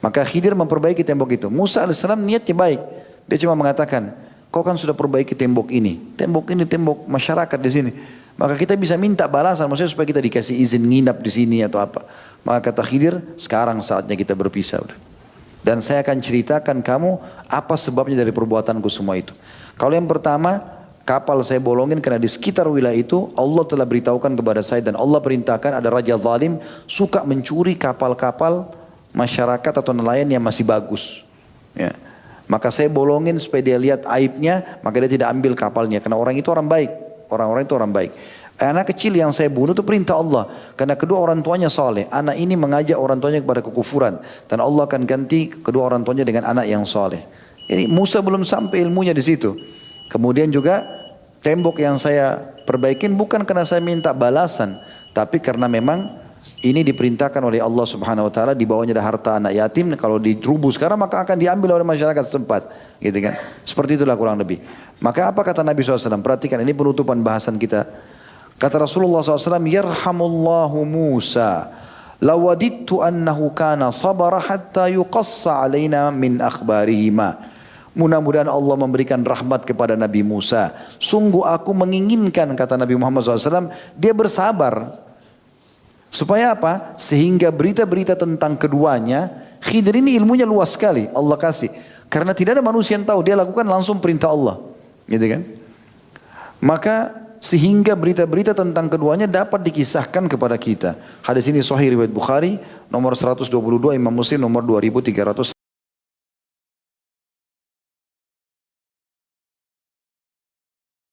Maka Khidir memperbaiki tembok itu. Musa AS niatnya baik. Dia cuma mengatakan, kau kan sudah perbaiki tembok ini. Tembok ini tembok masyarakat di sini. Maka kita bisa minta balasan, maksudnya supaya kita dikasih izin nginap di sini atau apa. Maka kata Khidir, sekarang saatnya kita berpisah. Dan saya akan ceritakan kamu apa sebabnya dari perbuatanku semua itu. Kalau yang pertama, kapal saya bolongin karena di sekitar wilayah itu Allah telah beritahukan kepada saya dan Allah perintahkan ada raja zalim suka mencuri kapal-kapal masyarakat atau nelayan yang masih bagus. Ya. Maka saya bolongin supaya dia lihat aibnya, maka dia tidak ambil kapalnya. Karena orang itu orang baik. Orang-orang itu orang baik. Anak kecil yang saya bunuh itu perintah Allah. Karena kedua orang tuanya saleh. Anak ini mengajak orang tuanya kepada kekufuran. Dan Allah akan ganti kedua orang tuanya dengan anak yang saleh. Ini Musa belum sampai ilmunya di situ. Kemudian juga tembok yang saya perbaikin bukan karena saya minta balasan. Tapi karena memang ini diperintahkan oleh Allah Subhanahu Wa Taala. Di bawahnya ada harta anak yatim. Kalau dirubuh sekarang maka akan diambil oleh masyarakat setempat. Gitu kan. Seperti itulah kurang lebih. Maka apa kata Nabi SAW? Perhatikan ini penutupan bahasan kita. Kata Rasulullah SAW, Yarhamullahu Musa, lawadittu annahu kana sabara hatta yuqassa alaina min akhbarihima. Mudah-mudahan Allah memberikan rahmat kepada Nabi Musa. Sungguh aku menginginkan, kata Nabi Muhammad SAW, dia bersabar. Supaya apa? Sehingga berita-berita tentang keduanya, Khidir ini ilmunya luas sekali, Allah kasih. Karena tidak ada manusia yang tahu, dia lakukan langsung perintah Allah. Gitu kan? Maka sehingga berita-berita tentang keduanya dapat dikisahkan kepada kita. Hadis ini sahih riwayat Bukhari nomor 122, Imam Muslim nomor 2300.